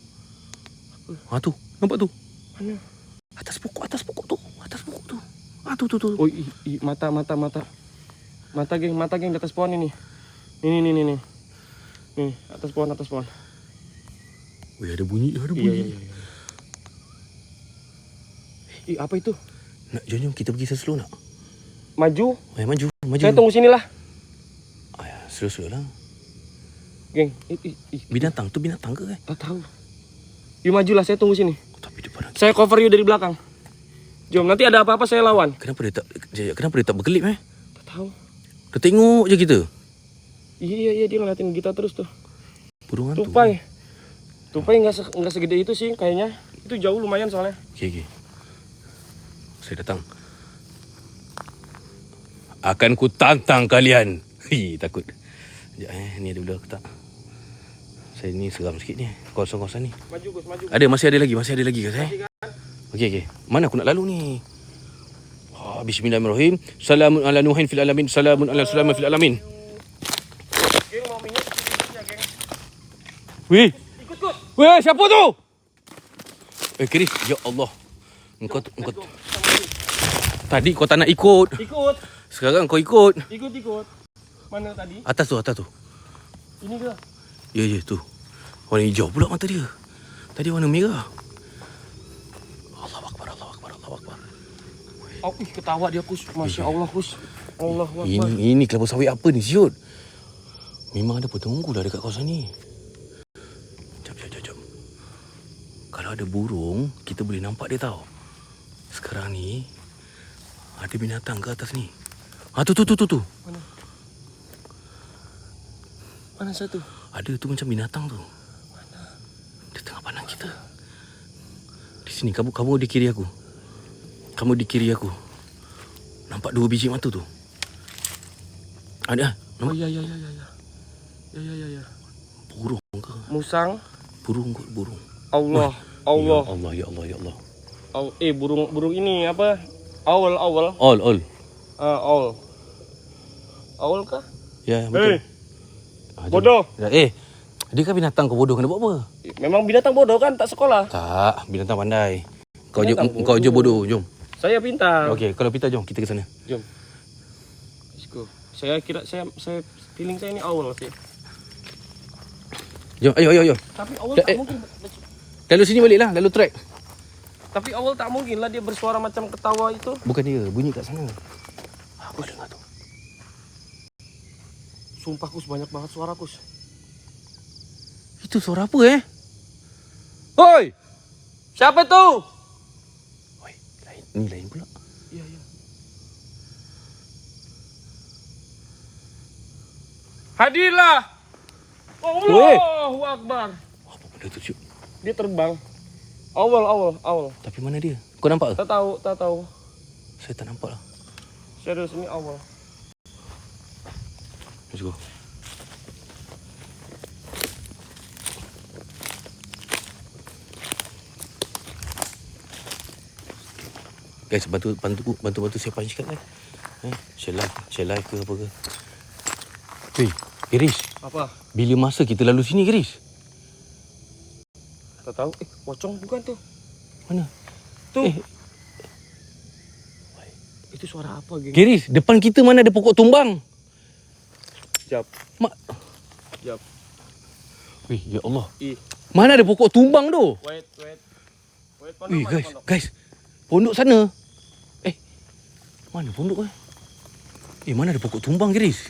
Tu. Nampak tu? Mana? Atas pokok tu. Tu. Oh, mata. Mata geng di atas pohon ini. Ini. Nih, atas pohon. Weh, ada bunyi. Iya. Apa itu? Nak jom kita pergi slow nak? Maju. Maju. Saya tunggu sini lah. Slow lah. Geng, Binatang tu binatang ke kan? tak tahu. You majulah, saya tunggu sini. Tapi depan lagi. Saya cover you dari belakang. Jom, nanti ada apa-apa saya lawan. Kenapa dia tak berkelip Tak tahu. Dia tengok je kita. Iya, dia ngeliatin kita terus tuh. Burung hantu. Tupai nggak segede itu sih kayaknya. Itu jauh lumayan soalnya. Okey. Saya datang. Akan ku tantang kalian. Takut. Sekejap ni ada ular ke tak? Saya ni seram sikit ni. Kawasan-kawasan ni. Maju Gus, maju. Masih ada lagi guys Okey. Mana aku nak lalu ni? Bismillahirrahmanirrahim. Salamun ala Nuhin fil alamin. Salamun ala Sulaiman fil alamin. Geng mau minyak ya, geng. Weh, Ikut Gus. weh, siapa tu? Chris, ya Allah. Engkau tadi kau tak nak ikut. Ikut. Sekarang kau ikut. Ikut. Mana tadi? Atas tu. Ini ke? Ya, tu. Warna hijau pula mata dia. Tadi warna merah. Allahu akbar. Ketawa dia Gus. Masya Allah Gus. Allahu Akbar. Ini kelapa sawit apa ni, siut? Memang ada penunggu dah dekat kawasan ni. Jap. Kalau ada burung, kita boleh nampak dia tau. Sekarang ni ada binatang ke atas ni. Tu. Mana satu? Ada tu macam binatang tu. Mana? Dia tengah pandang kita. Di sini, kamu di kiri aku. Nampak 2 biji mata tu. Ada. Oh Nampak? Ya. Burung ke? Musang. Burung. Allah. Ya Allah. Burung ini apa? Owl. All. Owl. Owl kah? Ya, betul. Bodoh. Dia kan binatang, kau bodoh kena buat apa? Memang binatang bodoh kan, tak sekolah. Tak, binatang pandai. Kau Binatang je bodoh, jom. Saya pintar. Okey, kalau kita jom kita ke sana. Jom. Let's go. Saya feeling saya ini owl sih. Jom, ayo. Tapi owl Ya, tak mungkin. Lalu sini baliklah, lalu track. Tapi owl tak mungkin lah dia bersuara macam ketawa itu. Bukan dia, bunyi kat sana. Apa dengar tu? Sumpah Kus, banyak banget suara Kus. Itu suara apa Hoi! Siapa itu? Oi, lain pula. Iya. Hadirlah. Allahu Akbar. Apa benda tu, Cuk? Dia terbang. Owl. Tapi mana dia? Kau nampak ke? Tak tahu. Saya tak nampak lah. Serius ini owl. Let's go. Guys, bantu saya punch kat kan. Share live ke apa ke. Hei, Iris. Apa? Bila masa kita lalu sini, Iris? Tak tahu. Pocong bukan tuh. Mana? Tuh. Itu suara apa, geng? Iris, depan kita mana ada pokok tumbang? Jap. Jap. Wih, ya Allah. Mana ada pokok tumbang tu? Wait. Wih, guys. Pondok sana. Mana pondok mana ada pokok tumbang, Iris?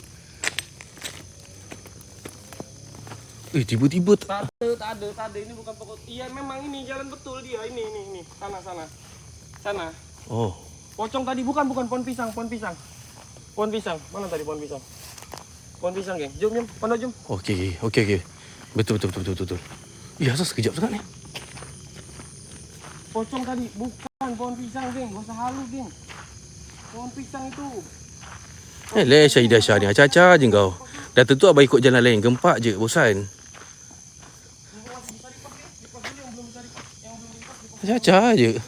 Tiba-tiba Tak ada. Ini bukan pokok. Iya, memang ini jalan betul dia. Ini. Sana. Oh. Pocong tadi bukan pohon pisang. Mana tadi pohon pisang? Pohon pisang, geng. Jom. Pondok jom. Okey. Betul. Asal sekejap sangat ni. Pocong tadi bukan pohon pisang, geng. Gak usah halu, geng. Pohon pisang itu. Syahidah Syah ni acah-acah je kau. Dah tentu abang ikut jalan lain. Gempak je, bosan. Acah-acah je.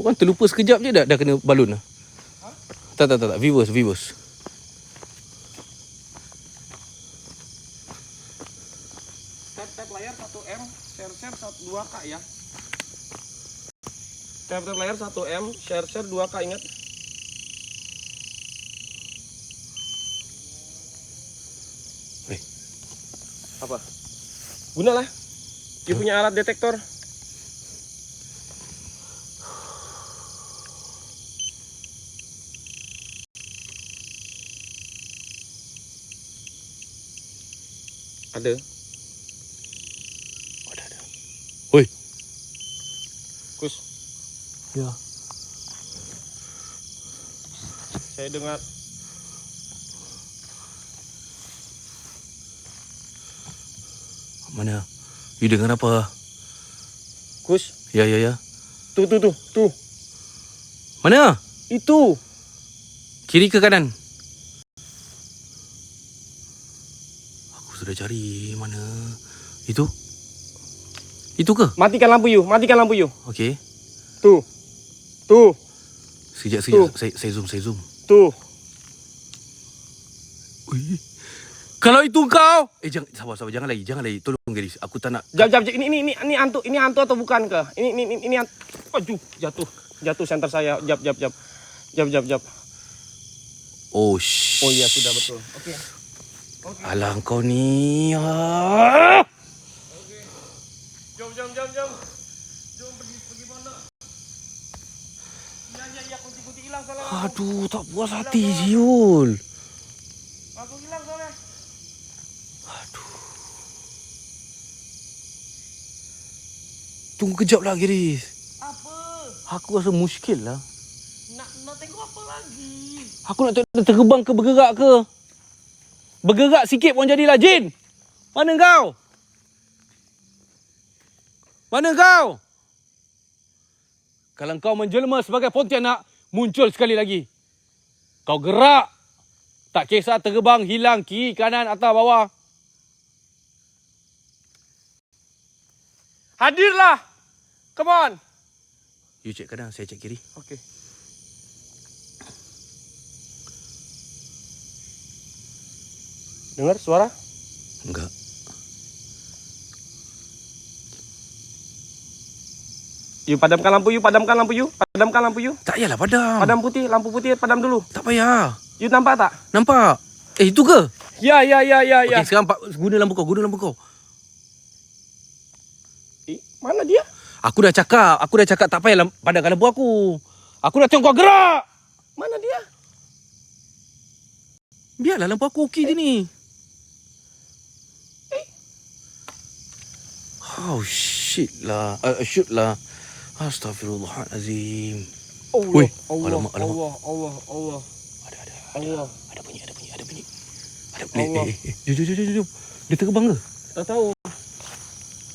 Orang terlupa sekejap je dah kena balun dah. Tak. Viewers. Tap layar 1M, share 2K ya. Tap layar 1M, share 2K, ingat. Apa? Gunalah. Dia punya alat detektor. Ada. Woi, Kus, Ya. saya dengar Mana? You dengar apa? Kus, Ya. tuh. Mana? Itu. Kiri ke kanan? Aku sudah cari. Mana? Itu? Itu ke? Matikan lampu you. Okey. Tuh. Sekejap. Tuh. Saya zoom. Tuh. Ui. Kalau itu kau, sabar, jangan lagi. Tolong gadis, aku tak nak. Jap. Ini hantu atau bukan ke? Ini hantu. Aduh, jatuh senter saya. Jap. Oh, shh. Oh iya, sudah betul. Oke. Alah kau ni. Ah! Jom. Jom pergi pondok. Ya, kunci hilang salah. Aduh, tak puas hati Ziul. Aku hilang soalnya. Tunggu kejap lah, Giris. Apa? Aku rasa muskil lah. Nak tengok apa lagi? Aku nak tengok terbang ke bergerak ke. Bergerak sikit pun jadilah, Jin. Mana kau? Kalau kau menjelma sebagai Pontianak, muncul sekali lagi. Kau gerak. Tak kisah terbang, hilang, kiri, kanan, atas, bawah. Hadirlah. Come on. You cek kanan, saya cek kiri. Okey. Dengar suara? Enggak. You padamkan lampu you. Tak payahlah padam. Lampu putih padam dulu. Tak payah. You nampak tak? Nampak? Itu ke? Ya. Okey, sekarang guna lampu kau. Mana dia? Aku dah cakap tak payah padamkan lampu aku. Aku dah tengok kau gerak. Mana dia? Biarlah lampu aku okey je ni. Oh shit lah. Shoot lah. Astaghfirullahalazim. Ui, alamak. Allah. Ada bunyi. Jom. Dia terbang ke? Tak tahu.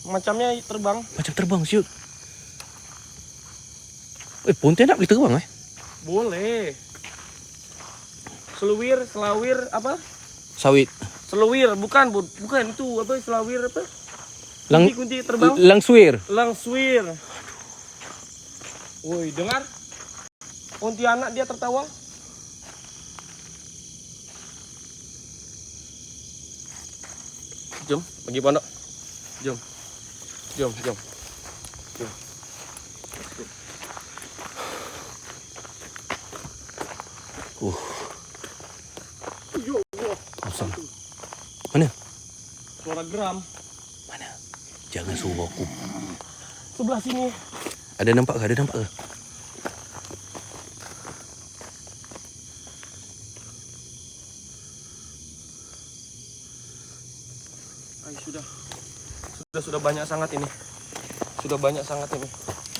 Macamnya terbang. Macam terbang, siut. Pontianak boleh terbang Boleh. Selawir apa? Sawit. Selawir bukan itu apa selawir apa? Kunti terbang. Langswir. Woi, dengar? Pontianak dia tertawa. Jom, pergi pondok. Jom. Kosong. Mana? Suara geram. Mana? Jangan suruh aku. Sebelah sini. Ada nampak ke? Ay, sudah banyak sangat ini.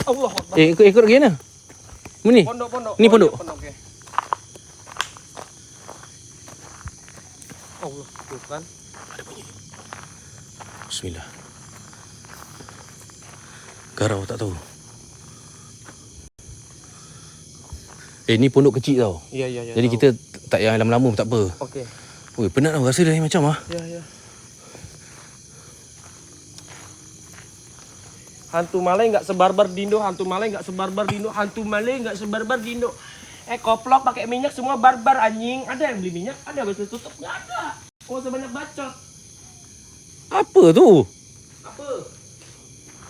Allah Akbar. Ikut lagi mana? Ni. Pondok. Ni pondok. Okey. Allah, tuh kan. Ada bunyi. Bismillah. Garau tak tahu. Ni pondok kecil tau. Ya. Jadi kita tak payah lama-lama tak apa. Okey. Oi, penat tau rasa dia macam Ya. Hantu Malay enggak sebarbar Dindo. Koplok pakai minyak semua barbar anjing. Ada yang beli minyak? Ada betul tutup enggak ada. Oh, sebanyak bacot. Apa tu? Apa?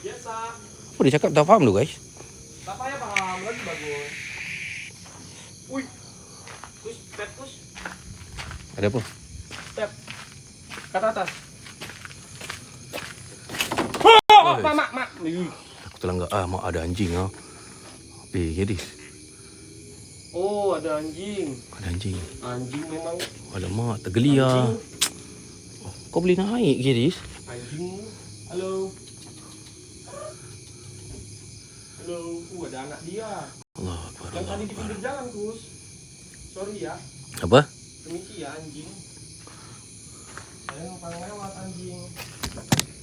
Biasa. Apa dia cakap tak faham tu guys. Tak payah paham lagi bagus. Wih. Push. Ada apa? Step. Kat atas. Mak. Aku terlanggar. Mak ada anjing gadis. Oh, ada anjing. Ada anjing. Anjing memang. Alamak, tergeli Kau boleh naik gadis? Anjing. Halo. Halo. Ada anak dia. Allah Akbar. Yang tadi di pinggir jalan, Gus. Sorry ya. Apa? Permisi ya, anjing. Saya numpang lewat, anjing.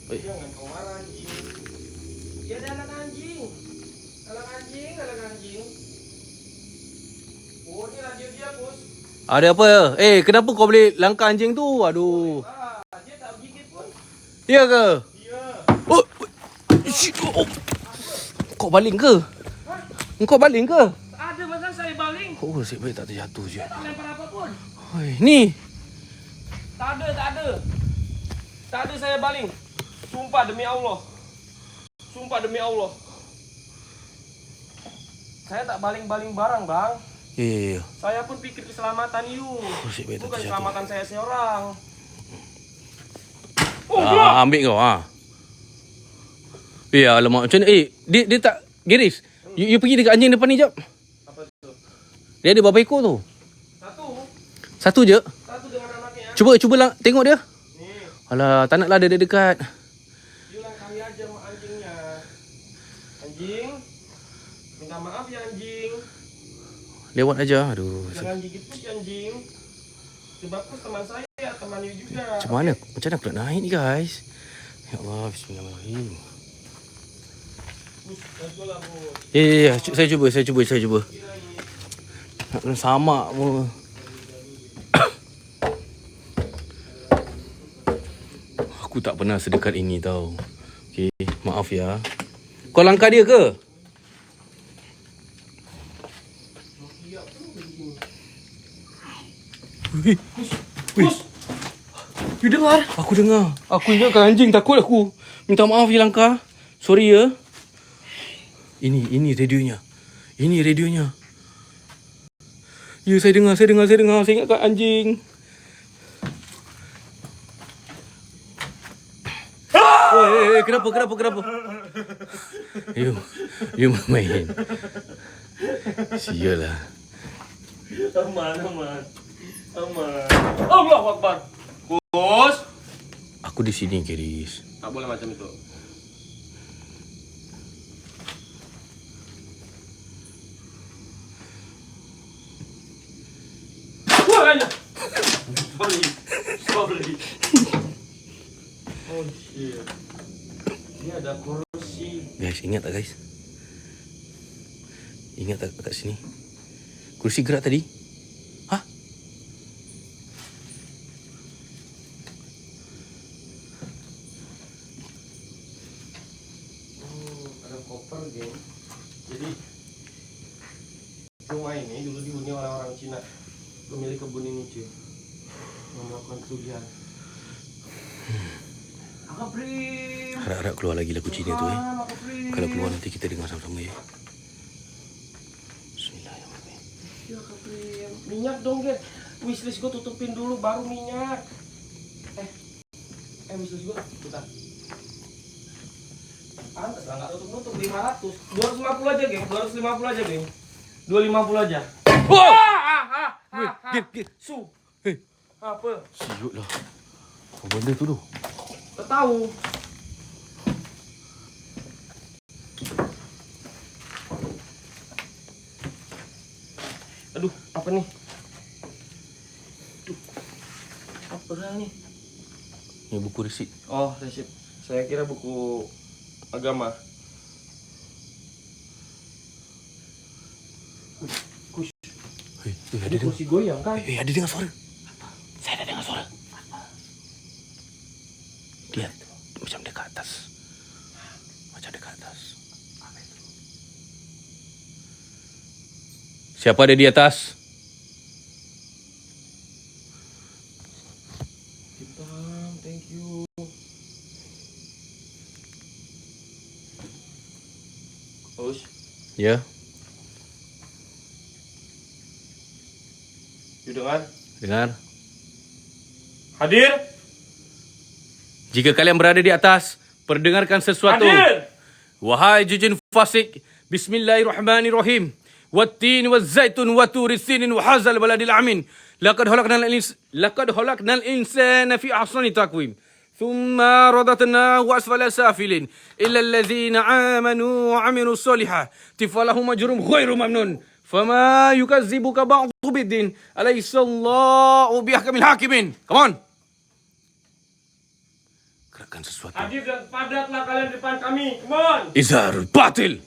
Jangan kau marah, anjing. Iya, ada anak anjing. Anak anjing. Oh, ini radio dia, Gus. Ada apa? Kenapa kau boleh langkah anjing tu? Aduh. Dia tak gigit pun. Ya ke? Iya. Oh. Shit. Oh. Kau baling ke? Kau baling ke? Ada masa saya baling. Oh, nasib baik tak terjatuh je. Tak lempar apa pun. Oi, ni. Tak ada. Tak ada saya baling. Sumpah demi Allah. Saya tak baling-baling barang, Bang. Ya. Saya pun pikir keselamatan you. Nasib baik tak Bukan terjatuh. keselamatan saya seorang. Ambil kau Ya, alamak. Macam ni. Dia tak Giris. You pergi dekat anjing depan ni jap. Apa tu? Dia ada berapa ekor tu? Satu Satu je. dengan anaknya. Cuba tengok dia. Nih, Alah, tak naklah dia dekat. you langkahi aja sama anjingnya. Anjing, minta maaf ya anjing. Lewat aja. Aduh. Jangan gigit pun si anjing. Sebab pun teman saya, teman you juga. Macam mana aku nak naik ni, guys? Ya Allah, bismillahirrahmanirrahim. Bus, lah, bos. Ya. Saya cuba. Nak kena samak pun. Aku tak pernah sedekat ini tau. Okey, maaf ya. Kau langkah dia ke? Bus, you dengar? Aku dengar. Aku ingatkan anjing, takut aku. Minta maaf ya langkah. Sorry ya. Ini radionya. Ya, saya dengar. Saya ingatkan anjing. Kenapa? You main. Sialah. Aman. Allahu Akbar. Bos. Aku di sini, Giris. Tak boleh macam itu. Sorry. Oh shit. Ini ada kursi. Guys, ingat tak guys? Ingat tak kat sini? Kursi gerak tadi? Hah? Oh, ada koper geng. Jadi rumah ini dulu dihuni oleh orang Cina. Pemilik kebun ini cuy. Melakukan kerugian. Kakak Prim. Harap-harap keluar lagi lagu Cina tu Kalau keluar nanti kita dengar sama-sama ya. Bismillahirrahmanirrahim. Ya Kak Prim. Minyak dong gen. Wishlist gue tutupin dulu baru minyak. Wishlist gue bentar. Pantes lah nggak tutup 500. 250 aja geng. 250 aja geng. 250 aja. Git. Su. Hei. Apa? Siut lah. Apa benda tu tu? Tak tahu. Aduh, apa nih? Aduh. Apa dah nih? Ni buku resit. Oh, resip. Saya kira buku agama. Kush. Ada Ini dengar. kursi goyang kan? Ada dengar suara. Saya dah dengar suara. Dia macam dekat atas. Siapa ada di atas? Hitam, thank you. Kush. Ya, You dengar? dengar. Hadir? Jika kalian berada di atas, perdengarkan sesuatu. Hadir! Wahai jujin fasik, bismillahirrahmanirrahim. Wattin wazzaitun waturi sinin wahazal baladil amin. Laqad halaqnal insana fi ahsani taqwim. ثم رددناه أسفل سافلين إلا الذين آمنوا وعملوا الصالحات فلهم أجر غير ممنون فما يكذبك بعض بالدين أليس الله بأحكم الحاكمين. Come on. Gerakan sesuatu. Hadir dan padatlah kalian depan kami. Come on. Izharul batil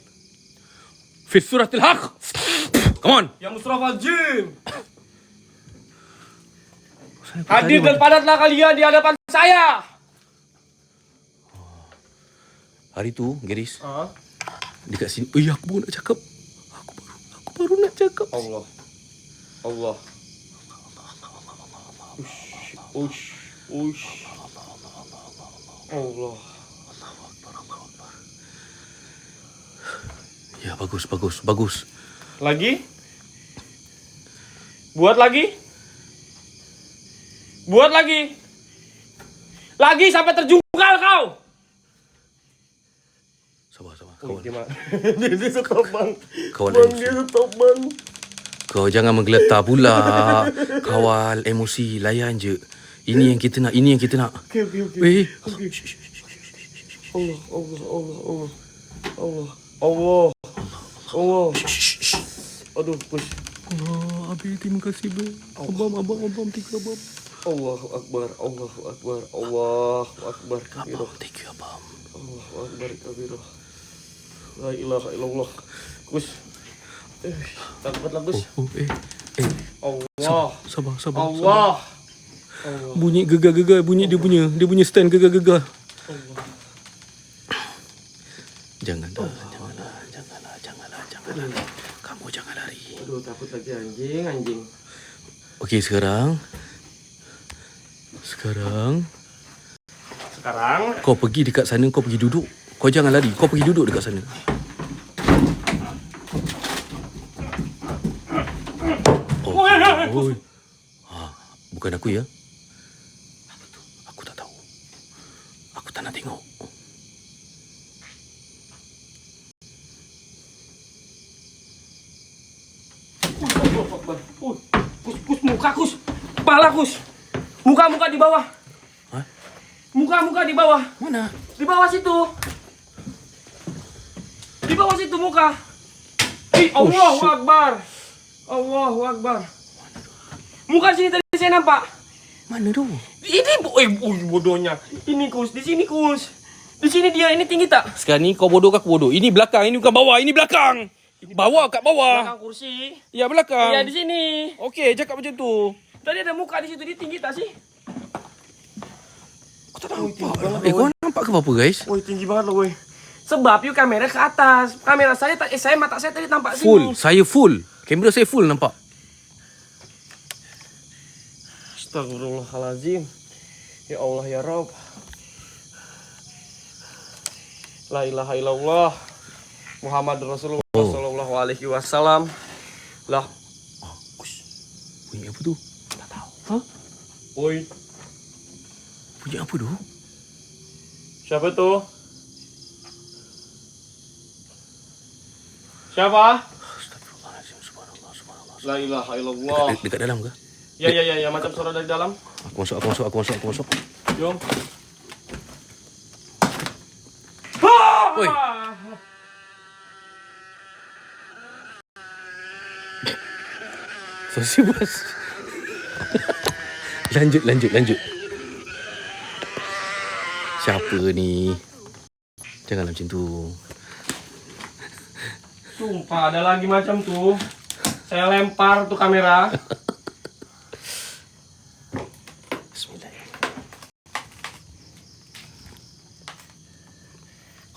fi suratil haq. Come on. Ya Musrafal Jin. Hadir dan padatlah kalian di hadapan saya. Hari tu, Garis, Ah. dekat sini. Aku baru nak cakap. Aku baru nak cakap. Allah. Allah. Ush. Ush. Allah. Ya, bagus. Lagi? Buat lagi? Buat lagi? Lagi sampai terjungkal kau. Sabar. Oh, Kawan. dia stop bang. Kawan Bang, emosi. dia stop bang. Kau jangan menggeletar pula. Kawal emosi, layan je. Ini yang kita nak. Okey. Weh. Allah. Aduh, push. Allah, Abi, terima kasih, bro. Abang, tiga abang. Allahu Akbar. Kabiro. Thank you, abang. Allahu Akbar kabiro. La ilaha illallah. Gus. Takut lah Gus. Allah. Sabar. Allah. Bunyi gegar-gegar, bunyi dia punya stand gegar-gegar. Janganlah. Kamu jangan lari. Aduh, takut lagi anjing. Okey, sekarang kau pergi dekat sana, kau pergi duduk. Kau jangan lari, kau pergi duduk dekat sana. Oi. Bukan aku ya. Apa tu? Aku tak tahu. Aku tak nak tengok. Kus, muka Kus. Kepala Kus. Muka di bawah. Hah? Muka di bawah. Mana? Di bawah situ. Di bawah situ muka. Allahu Akbar. Allahu Akbar. Muka sini tadi saya nampak. Mana tu? Ini bodohnya. Ini Kus, di sini Kus. Di sini dia, ini tinggi tak? Sekarang ni kau bodoh ke aku bodoh? Ini belakang, ini bukan bawah, ini belakang. Bawah kat bawah. Belakang kursi. Ya belakang. Ya di sini. Okey, cakap macam tu. Tadi ada muka di situ, dia tinggi tak sih? Aku tak nampak. Kau nampak ke apa guys? Woi, tinggi banget loh, woi. Sebab you kamera ke atas. Kamera saya mata saya tadi tampak Full, sini. saya full. Kamera saya full nampak. Astagfirullahalazim. Ya Allah ya Rabb. La ilaha illallah. Muhammad Rasulullah sallallahu alaihi wasallam. Lah, Bunyi apa tu? tak tahu. Hah? Woi, Bunyi apa tu? siapa tuh? Siapa? Astagfirullahaladzim. Subhanallah. La ilaha illallah. Dekat dalam ke? Ya, macam suara dari dalam. Aku masuk. Jom. Oi. Sasi bos. Lanjut. Siapa ni? Janganlah macam tu. Sumpah ada lagi macam tuh. Saya lempar tuh kamera.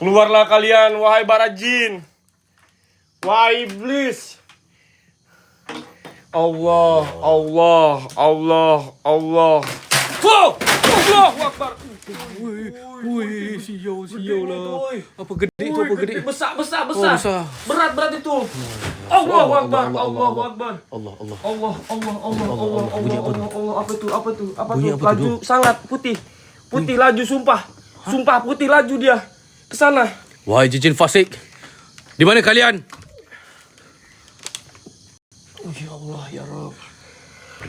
Keluarlah kalian, wahai para jin. Wahai iblis. Allah. Wow! Allahu Akbar. Woi, siau lah. Apa gede tu? Besar. besar. Berat itu. Allahu Akbar. Allahu Akbar. Allah. Allah. Apa tuh? Bunyi apa tu, Laju sangat putih. Putih laju sumpah. Sumpah putih laju dia. Ke sana. Wahai jin fasik. Di mana kalian? Ya Allah ya Rabb.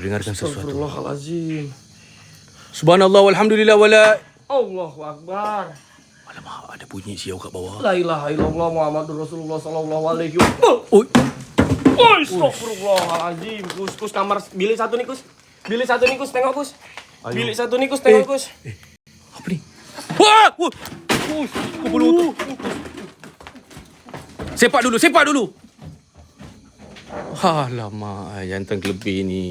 Dengarkan sesuatu. Astagfirullahalazim. Subhanallah walhamdulillah wala Allahu Akbar. Alamak, ada bunyi siau kat bawah. La ilaha illallah Muhammadur Rasulullah sallallahu alaihi wasallam. Oi. Astagfirullahaladzim. Kus kamar bilik satu nih, Kus. Bilik satu nih, Kus. Tengok, Kus. Bilik satu nih, Kus. Tengok, Kus. Apa ni? Wah! Kus, kepala otak. Sepak dulu. Alamak, jantan kelebih ni.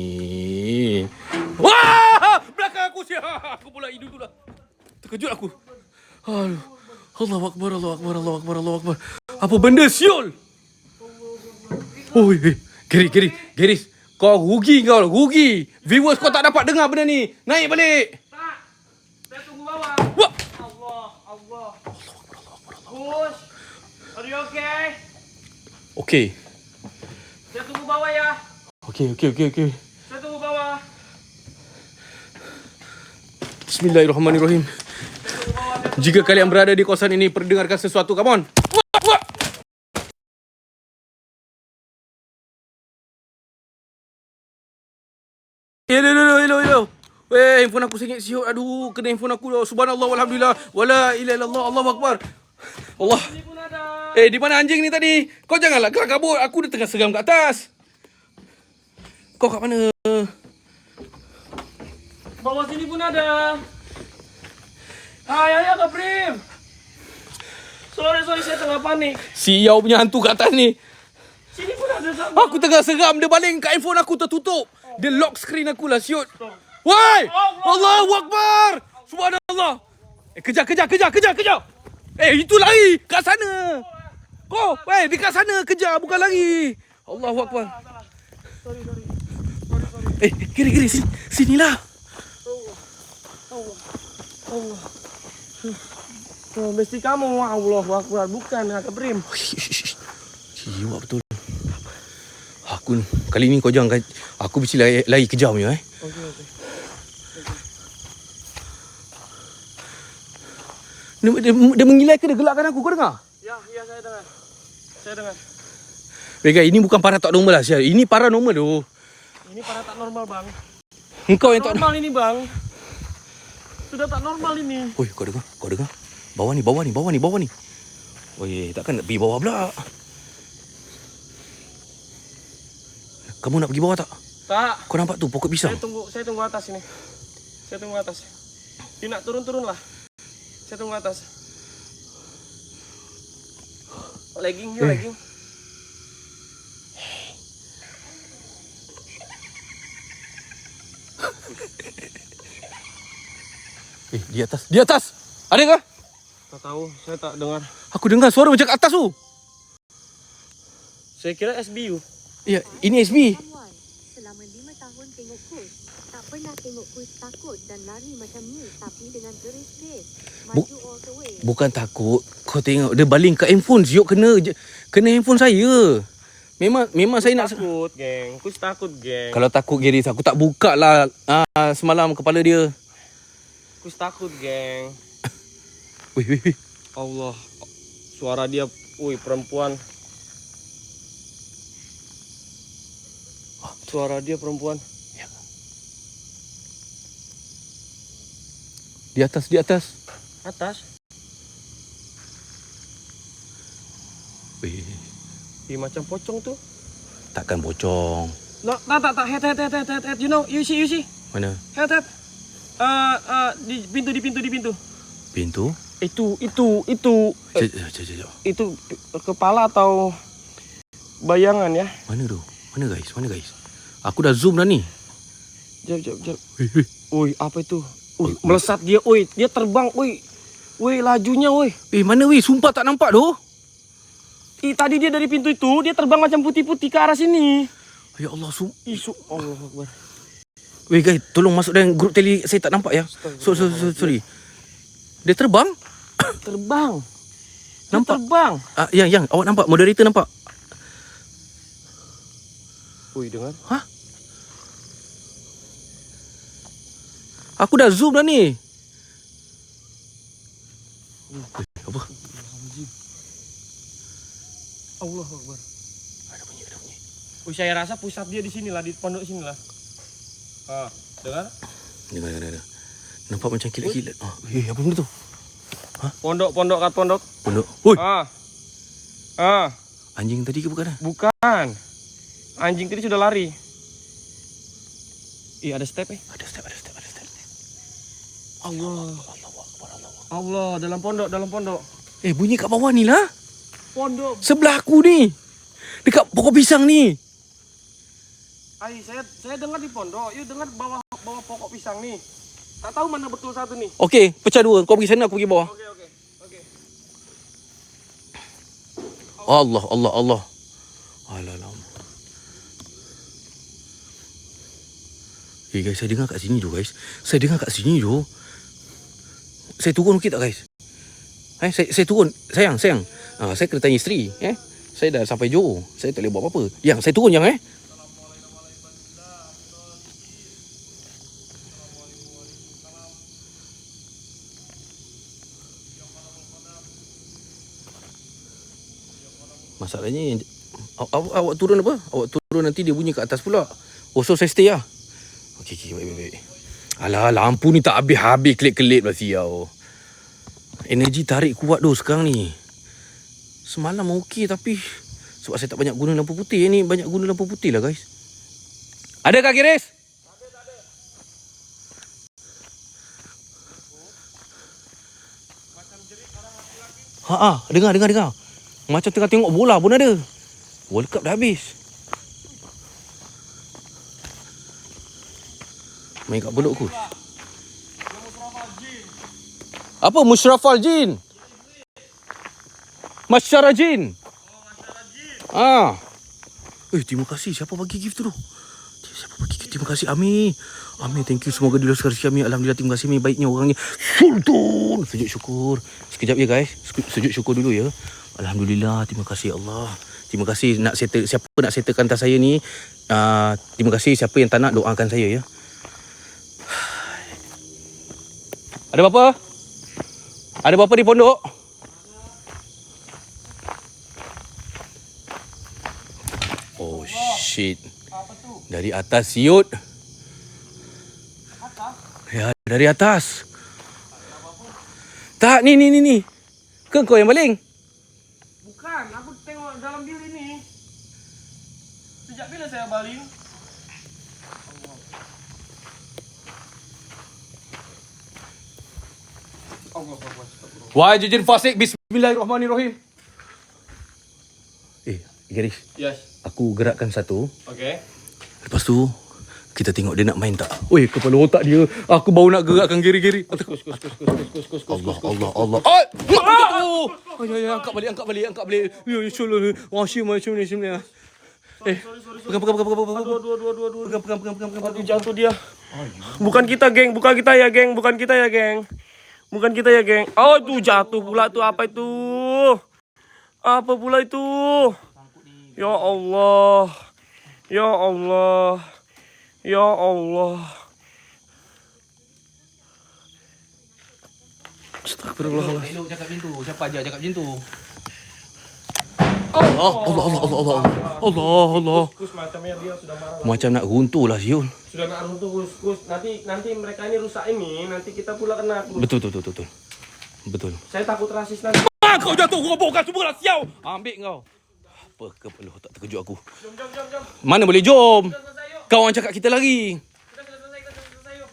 Wah! Belakang aku siap. Aku pula hidup dulu lah. Terkejut aku. Aduh. Allahu Akbar. Apa benda siul? Oi, Geris. Kau rugi. Viewers kau tak dapat dengar benda ni. Naik balik. Tak. Saya tunggu bawah. Wah. Allah. Kus. Are you okay? Okey. Saya tunggu bawah ya. Okey. Saya tunggu bawah. Bismillahirrahmanirrahim. Jika kalian berada di kawasan ini, perdengarkan sesuatu. Come on. Wah. Hello. Handphone aku sengit siut. Aduh, kena handphone aku. Subhanallah walhamdulillah. Wala ilaha illallah. Allahu akbar. Allah. Sini pun ada. Di mana anjing ni tadi? Kau janganlah kerak kabut. Aku dah tengah seram kat atas. Kau kat mana? Bawah sini pun ada. Hai, Kak Prim. Sorry, saya tengah panik. Siau punya hantu kat atas ni. Sini pun ada sama. Aku tengah seram. Dia baling kat handphone aku tertutup. Dia lock screen aku lah siut. Woi! Allahu Akbar! Subhanallah. Kejar. Itu lari kat sana. Kau, dekat sana kejar, bukan lari. Allahu Akbar. Sorry. Kiri sinilah. Allah. Mesti kamu Allahu Akbar, bukan Kak Prim. Jiwa betul. Aku kali ni kau jangan, aku mesti lari kejar punya Okey. Dia mengilai ke dia gelakkan aku, kau dengar? Ya, saya dengar. Baik, ini bukan para tak normal lah, Syah. Ini paranormal tu. Ini para tak normal, Bang. Engkau yang tak normal ini, Bang. Sudah tak normal ini. Oi, kau dengar? Bawah ni. Oi, takkan nak pergi bawah pula. Kamu nak pergi bawah tak? Tak. Kau nampak tu pokok pisang? Saya tunggu atas ini. Dia nak turun lah. Saya tunggu atas. Legging. Di atas. Ada kah? Tak tahu, saya tak dengar. Aku dengar suara macam kat atas tu. Saya kira SBU. Ya, ini SB. Samuan, selama 5 tahun tengok Kus, tak pernah tengok Kus takut dan lari macam ni, tapi dengan keris-keris. Maju all the way. Bukan takut. Kau tengok dia baling kat handphone. Siok kena handphone saya. Memang saya nak Kus takut, geng. Kalau takut Geris, aku tak buka lah semalam kepala dia. Kus takut, geng. Wih. Allah. Suara dia, perempuan. Suara dia perempuan. Ya. Di atas. Atas. Wih. Macam pocong tu. Takkan pocong. No, tak. Head. You see. Mana? Head. Di pintu. Pintu? Itu Sekejap. itu kepala atau bayangan ya? Mana guys? Aku dah zoom dah ni. Jap. Wih. Apa itu? Melesat dia, dia terbang, lajunya, Mana sumpah tak nampak tu. Tadi dia dari pintu itu, dia terbang macam putih-putih ke arah sini. Ya Allah, Allah Akbar. Guys, tolong masuk dalam grup tele, saya tak nampak ya. Sorry. Dia terbang? Terbang. Nampak? Terbang. Yang awak nampak, moderator nampak. Dengar. Hah? Aku dah zoom dah ni. Apa? Allah Akbar. Ada bunyi. Saya rasa pusat dia di sinilah, di pondok sinilah. Dengar? Dengar. Nampak macam kilat-kilat. Apa benda tu? Pondok kat pondok. Pondok. Hui, Anjing tadi ke bukan? bukan. Anjing tadi sudah lari. Ada step Ada step. Allah, dalam pondok. Bunyi kat bawah ni lah. Pondok. Sebelah aku ni. Dekat pokok pisang ni. Saya dengar di pondok. You dengar bawah pokok pisang nih. Tak tahu mana betul satu nih. Okey, pecah dua. Kau pergi sana, aku pergi bawah. Oke. Allah. Alamak. Guys, saya dengar kat sini tu guys. Saya turun okey tak guys? Saya turun. Sayang. Saya kena tanya isteri. Saya dah sampai Johor. Saya tak boleh buat apa-apa. Yang, saya turun yang Masalahnya awak turun apa? Awak turun nanti dia bunyi kat atas pula. So saya stay lah. Okey, baik. Alah, lampu ni tak habis-habis kelip-kelip lah siau. Energi tarik kuat doh sekarang ni. Semalam okey tapi sebab saya tak banyak guna lampu putih ni, banyak guna lampu putih lah guys. Ada Kak Kiris? Dengar. Macam tengah tengok bola pun ada. World Cup dah habis. Main kat pondok aku. Apa Musyrafal Jin? Masyara Jin. Terima kasih. Siapa bagi gift tu? Terima kasih Ami. Thank you. Semoga diluruskan rezeki Ami. Alhamdulillah, terima kasih Ami. Baiknya orangnya. Sultan. Sujud syukur. Sekejap ya guys. Sujud syukur dulu ya. Alhamdulillah, terima kasih Allah. Terima kasih siapa nak settlekan tas saya ni. Terima kasih siapa yang tak nak doakan saya ya. Ada apa? Ada apa di pondok? Oh shit. Dari atas siut. Ya, dari atas. Tak, ni. Ke kau yang baling? Bukan, aku tengok dalam bil ini. Sejak bila saya baling? Allah. Wahai jin fasik, bismillahirrahmanirrahim. Garis. Yes. Aku gerakkan satu. Okey. Lepas tu kita tengok dia nak main tak. Kepala otak dia. Aku baru nak gerakkan geri-geri. Kus. Allah. Angkat balik. Ya, insya-Allah. Macam ni. Pegang. Aduh, jatuh dia. Bukan kita, geng. Bukan kita ya, geng. Aduh, jatuh pula tuh. Apa itu? Apa pula itu? Ya Allah. Astagfirullahaladzim. Elok cakap macam tu. Siapa ajar cakap macam tu? Allah. Kus macamnya dia sudah marah. Macam nak runtuh lah siul. Sudah nak runtuh, kus. Nanti mereka ini rusak ini, nanti kita pula kena. Betul. Saya takut rasis nanti. Kau jatuh, robohkan semua lah siau. Ambil kau. Apa kepala otak terkejut aku. Jom. Mana boleh jom? Kita selesai yuk. Kau orang cakap kita lari. Kita selesai yuk.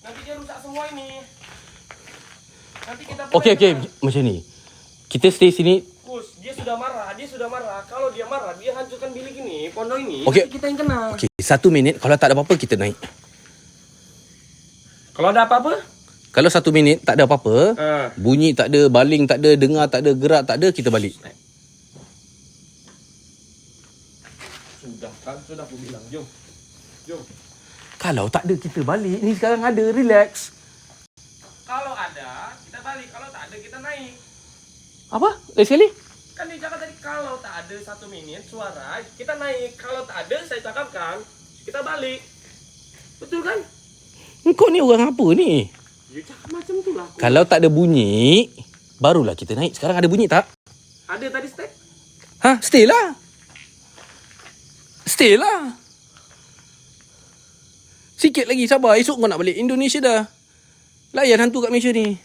Nanti dia rusak semua ini. Nanti kita Okey. Macam ni. Kita stay sini. Kus, dia sudah marah. Kalau dia marah, dia hancurkan bilik ini, pondok ini. Okey. Nanti kita yang kena. Okey, 1 minit. Kalau tak ada apa-apa, kita naik. Kalau ada apa-apa? Kalau 1 minit tak ada apa-apa, bunyi tak ada, baling tak ada, dengar tak ada, gerak tak ada, kita balik. Sudah aku bilang. Jom. Kalau tak ada, kita balik. Ni sekarang ada, relax. Kalau ada, kita balik. Kalau tak ada, kita naik. Apa? Sekali? Kan dia cakap tadi, kalau tak ada 1 minit suara, kita naik. Kalau tak ada, saya cakapkan, kita balik. Betul kan? Kau ni orang apa ni? Ya cakap macam tu lah. Kalau tak ada bunyi, barulah kita naik. Sekarang ada bunyi tak? Ada tadi step? Stay lah. Sikit lagi, sabar. Esok kau nak balik Indonesia dah. Layan hantu kat Malaysia ni.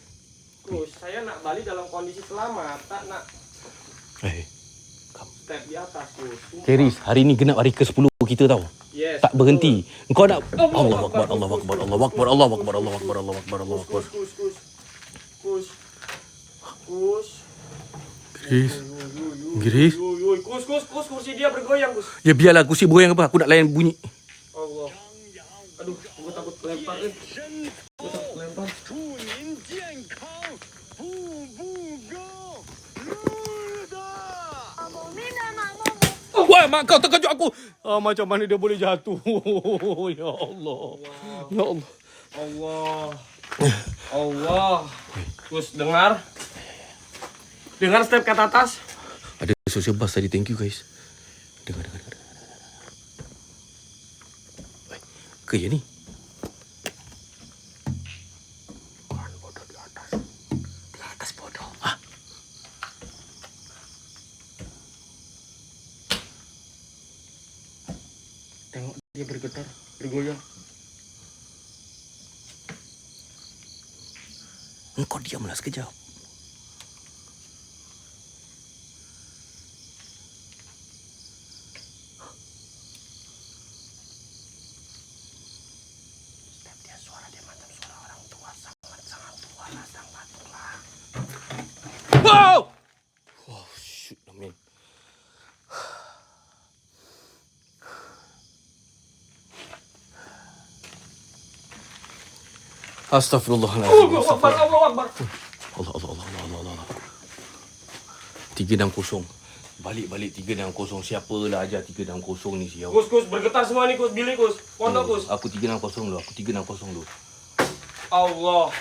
Kus, saya nak balik dalam kondisi selamat. Tak nak step di atas, Kus. Sumpah. Keris, hari ni genap hari ke-10 kita tau. Yes. Tak berhenti. Engkau nak Allah Akbar, Allahu Akbar, Allahu Akbar, Allahu Akbar, Allahu Akbar, Allahu Akbar, Allahu Akbar. Kus. Keris. Keris. Kus, kursi dia bergoyang, Kus. Ya biarlah kursi bergoyang apa. Aku nak layan bunyi. Allah. Aduh, gua takut lempar kan. Gua takut lempar. Wah, mak kau terkejut aku. Macam mana dia boleh jatuh? Ya Allah. Ya Allah. Allah. Kus, dengar. Dengar step kat atas. Ada social bus tadi. Thank you guys. Dengar. Ke ya ni? Bodoh di atas. Di atas bodoh. Tengok dia bergetar, bergoyang. Engkau diamlah sekejap. Suara dia macam suara orang tua, sangat tua. Wow! Oh, shoot, man. Astaghfirullahaladzim. Allah Akbar. Allah. 360. Balik 360. Siapalah ajar 360 ni siapa? Kus, bergetar semua ni, Kus. Bilik, Kus. Pondok, Kus. Aku 360 dulu. 360 dulu. Allah.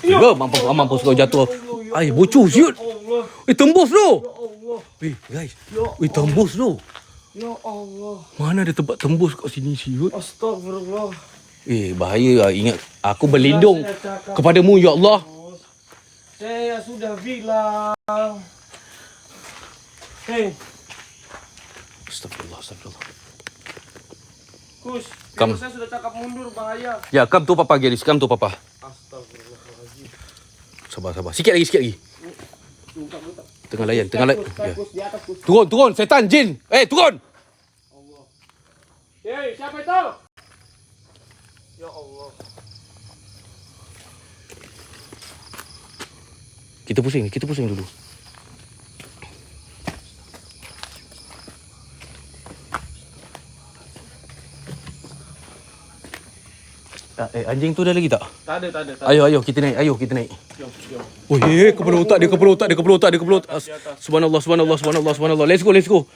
Tiga, mampus kau jatuh. Ai, bocor siut. Allah. Tembus tu. Allah. Guys. Ya Tembus tu. Ya Allah. Mana ada tempat tembus kat sini siut? Astagfirullah. Bahaya lah. Ingat, aku berlindung kepadamu, ya Allah. Saya sudah bilang. Hei, Astagfirullah. Kus. Kam. Saya sudah cakap mundur, bahaya. Ya, kam tu papa, Geris. Kam tu papa. Astagfirullahaladzim. Sabar. Sikit lagi. Buka. Tengah layan. Ya. Kus, di atas, Kus. Turun. Setan, jin. Turun. Allah. Hei, siapa itu? Ya Allah. Kita pusing dulu. Anjing tu ada lagi tak? Tak ada. Ayo kita naik. Jom. Oh, kepala otak dia. Subhanallah. Let's go. Let's go.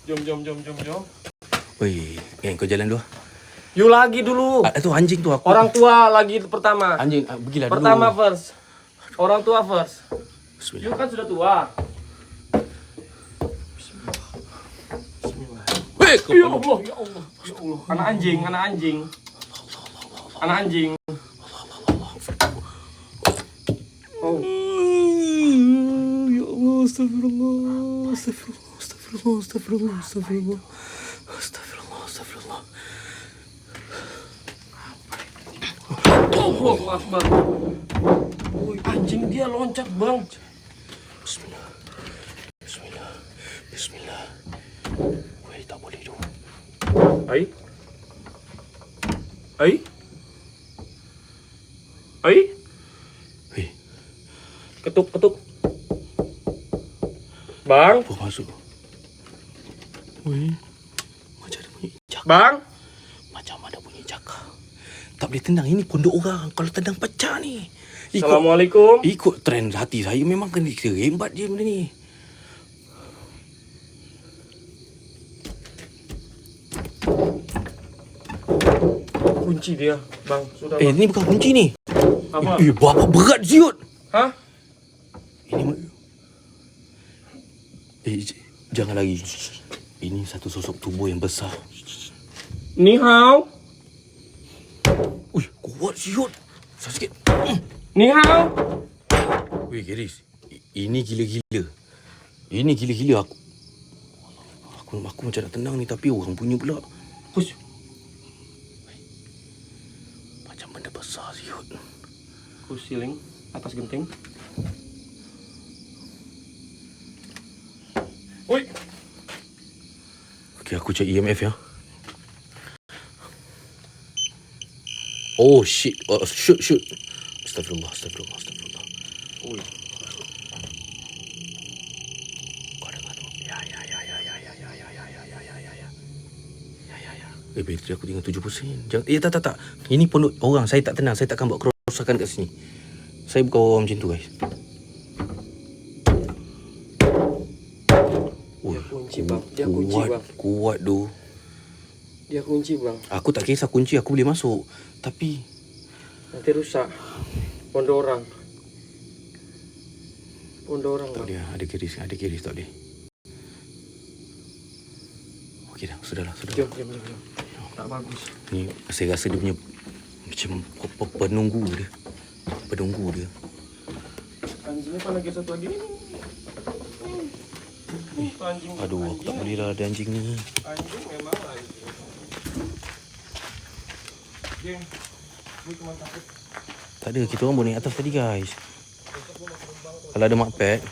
Jom. Weh, kau jalan dulu. You lagi dulu. Itu anjing tu aku. Orang tua lagi pertama. Anjing, pergilah dulu. Pertama first. Orang tua first. Bismillah. You kan sudah tua. Weh, Ya Allah. Anak anjing. Oh. Ya Allah, astagfirullah. Allahu Akbar. Woi, anjing dia loncat, Bang. Bismillah. Weh, tak boleh tu. Ai. Weh, Ketuk. Bang. apa masuk? Weh, macam ada bunyi cakar. Bang. Macam ada bunyi cakar. Tak boleh tendang. Ini pondok orang. Kalau tendang pecah ni. Assalamualaikum. Ikut trend hati saya memang kena hebat je benda ni. Kunci dia, Bang. Sudah. Ni bukan kunci ni. Apa? Berapa berat siut. Hah? Ini jangan lagi. Ini satu sosok tubuh yang besar. Ni hao. Kuat siut. Sikit. Ni hao. Weh, Geris. Ini gila-gila. Ini gila-gila aku. Aku macam nak tenang ni tapi orang punya pula. Kus. Macam benda besar siut. Kursi siling atas genting. Woi. Okay, aku cek EMF ya. Oh shit. Oh, shoot. Astagfirullah. Oi. Kau dengar tu? Ya. Bateri aku tinggal 7%. Jangan, tak. Ini pondok orang. Saya tak tenang. Saya takkan buat kerosakan kat sini. Saya bukan orang macam tu, guys. Dia kunci bang. Dia kunci bang. Kuat tu. Dia kunci bang. Aku tak kisah kunci. Aku boleh masuk. Tapi Nanti rusak. Pondok orang. tak boleh. Ada kiris tak boleh. Okey dah. Sudahlah. Jom. Tak bagus. Ni saya rasa dia punya macam penunggu dia. Anjingnya mana lagi satu lagi ni? Anjing. Aduh, aku tak boleh lah ada anjing ni. Anjing memang anjing. Geng. Ni cuma takut. Tak ada, kita orang boleh naik atas tadi, guys. Kalau ada makpad.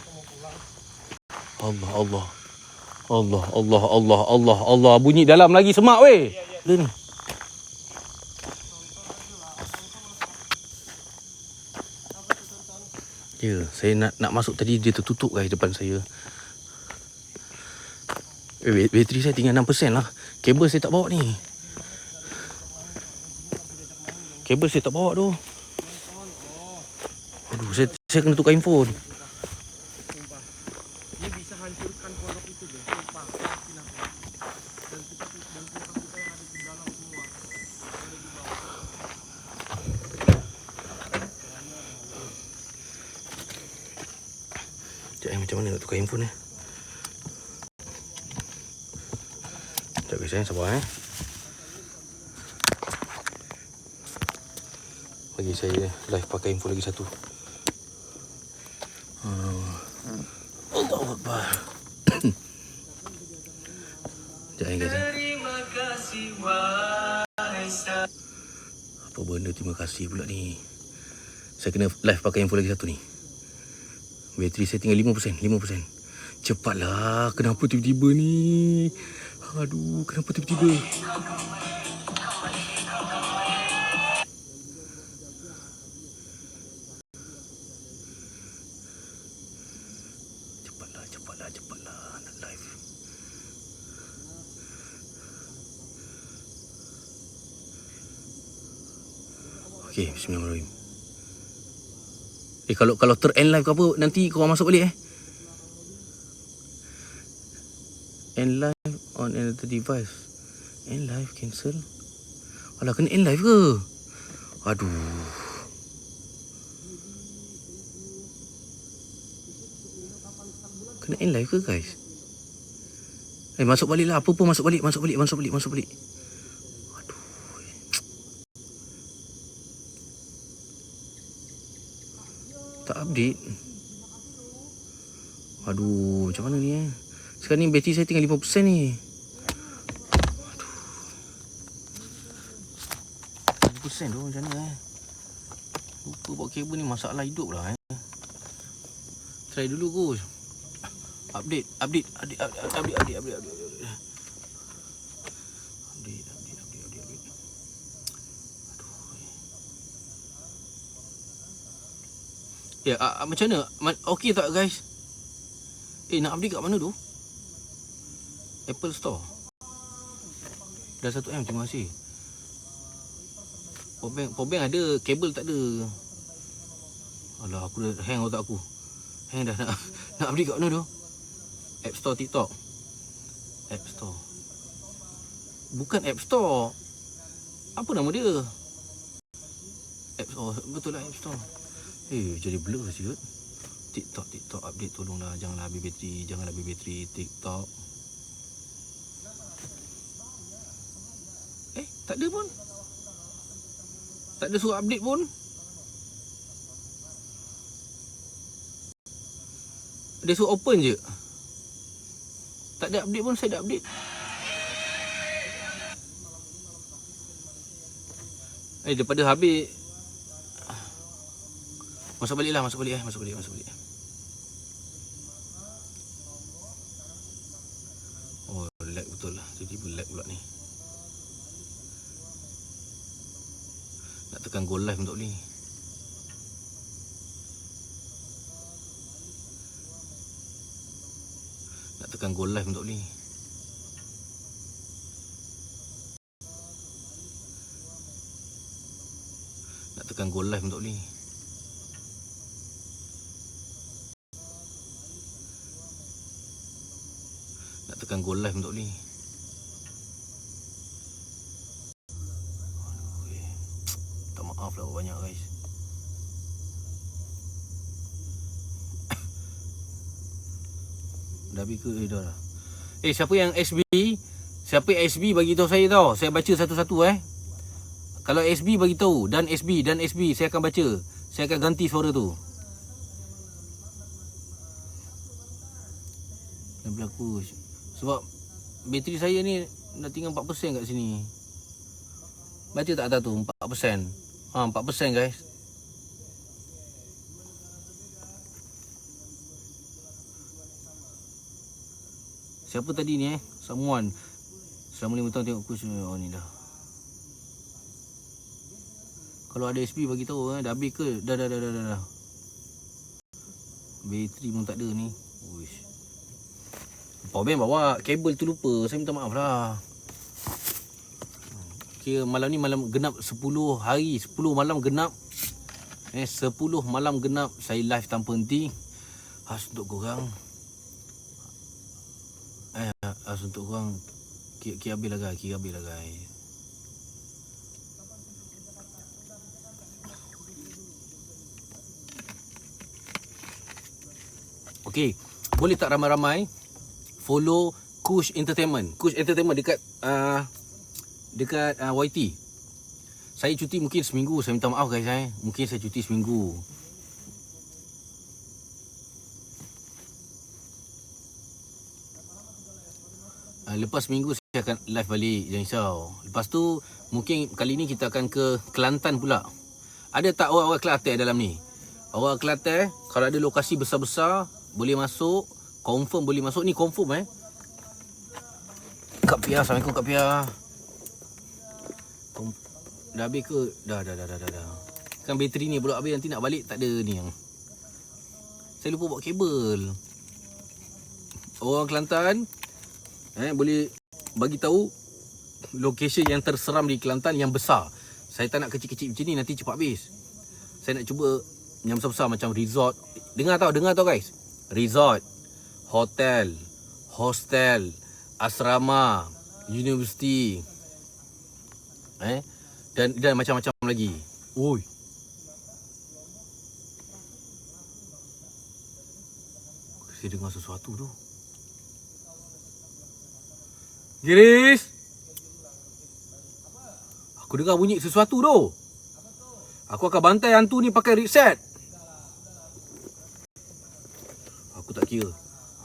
Allah. Bunyi dalam lagi, semak weh. Dia ni. Ya, saya nak masuk tadi dia tertutup guys depan saya. Bateri saya tinggal 6% lah. Kabel saya tak bawa ni. Kabel saya tak bawa tu. Aduh, saya kena tukar handphone. Dia bisa hancurkan pondok itu deh. Sumpah. Dan kita yang ada di dalam semua. Sekejap macam mana nak tukar handphone ni? Sekejap guys, sabar Bagi saya live pakai handphone lagi satu. Allahu Akbar. Sekejap guys. Terima kasih wahai Apa benda terima kasih pula ni? Saya kena live pakai handphone lagi satu ni. Bateri saya tinggal 5%. Cepatlah. Kenapa tiba-tiba ni? Aduh, kenapa tiba-tiba? Cepatlah. Nak live. Okey, bismillahirrahmanirrahim. Kalau ter-end live ke apa, nanti korang masuk balik End live on another device. End live cancel. Alah, kena end live ke? Aduh. Kena end live ke guys? Masuk balik lah. Apa pun masuk balik. Aduh. Tak update. Aduh, macam mana ni Sekarang ni bateri saya tinggal 5% ni. Aduh. 5% tu macam mana Lupa bawa kabel ni, masalah hidup lah Try dulu Gus. Update. Ya, macam mana? Okey tak guys? Nak update kat mana tu? Apple Store. Dah 1M, terima kasih. Powerbank ada, kabel tak ada. Alah, aku dah hang otak aku. Hang dah nak update kat mana tu? App Store TikTok. App Store. Bukan App Store. Apa nama dia? App Store. Betul lah App Store. Jadi blur siut. TikTok update, tolonglah. Janganlah habis bateri. TikTok. Tak ada pun. Tak ada suruh update pun. Dia suruh open je. Tak ada update pun, saya dah update. Daripada habis. Masuk balik. Oh, lag betul lah. Tiba-tiba lag pula ni. Nak tekan go live untuk ni. Tekan go live untuk ni. Nak tekan go live untuk ni. Nak tekan go live untuk ni. Aduh, tak maaf lah banyak guys. Dah habis ke? Dah lah. Siapa yang SB? Siapa yang SB bagi tahu saya tau. Saya baca satu-satu Kalau SB bagi tahu dan SB saya akan baca. Saya akan ganti suara tu. Dan berlaku sebab bateri saya ni dah tinggal 4% kat sini. Baca tak atas tu 4%. 4% guys. Siapa tadi ni Someone selama 5 tahun tengok coach. Oh ni dah. Kalau ada SP bagi tahu dah habis ke? Dah. Bateri pun tak ada ni. Uish. Power bank bawa, kabel tu lupa. Saya minta maaf lah. Kira malam ni malam genap 10 hari, 10 malam genap. 10 malam genap saya live tanpa henti. Khas untuk korang. Untuk korang kira habis lah guys. Okey, boleh tak ramai-ramai follow Kush Entertainment. Kush Entertainment dekat YT. Saya cuti mungkin seminggu. Saya minta maaf guys Mungkin saya cuti seminggu. Lepas minggu saya akan live balik, jangan risau. Lepas tu mungkin kali ni kita akan ke Kelantan pula. Ada tak orang-orang Kelantan dalam ni? Orang Kelantan kalau ada lokasi besar-besar boleh masuk, confirm boleh masuk. Ni confirm Kak Pia, Assalamualaikum Kak Pia. Dah habis ke? Dah. Kan bateri ni belum habis, nanti nak balik tak ada ni yang. Saya lupa bawa kabel. Orang Kelantan boleh bagi tahu location yang terseram di Kelantan yang besar. Saya tak nak kecil-kecil macam ni, nanti cepat habis. Saya nak cuba yang besar-besar macam resort. Dengar tau guys. Resort, hotel, hostel, asrama, universiti. Dan macam-macam lagi. Oi. Saya dengar sesuatu tu. Giris. Aku dengar bunyi sesuatu tu. Aku akan bantai hantu ni pakai reset. Aku tak kira.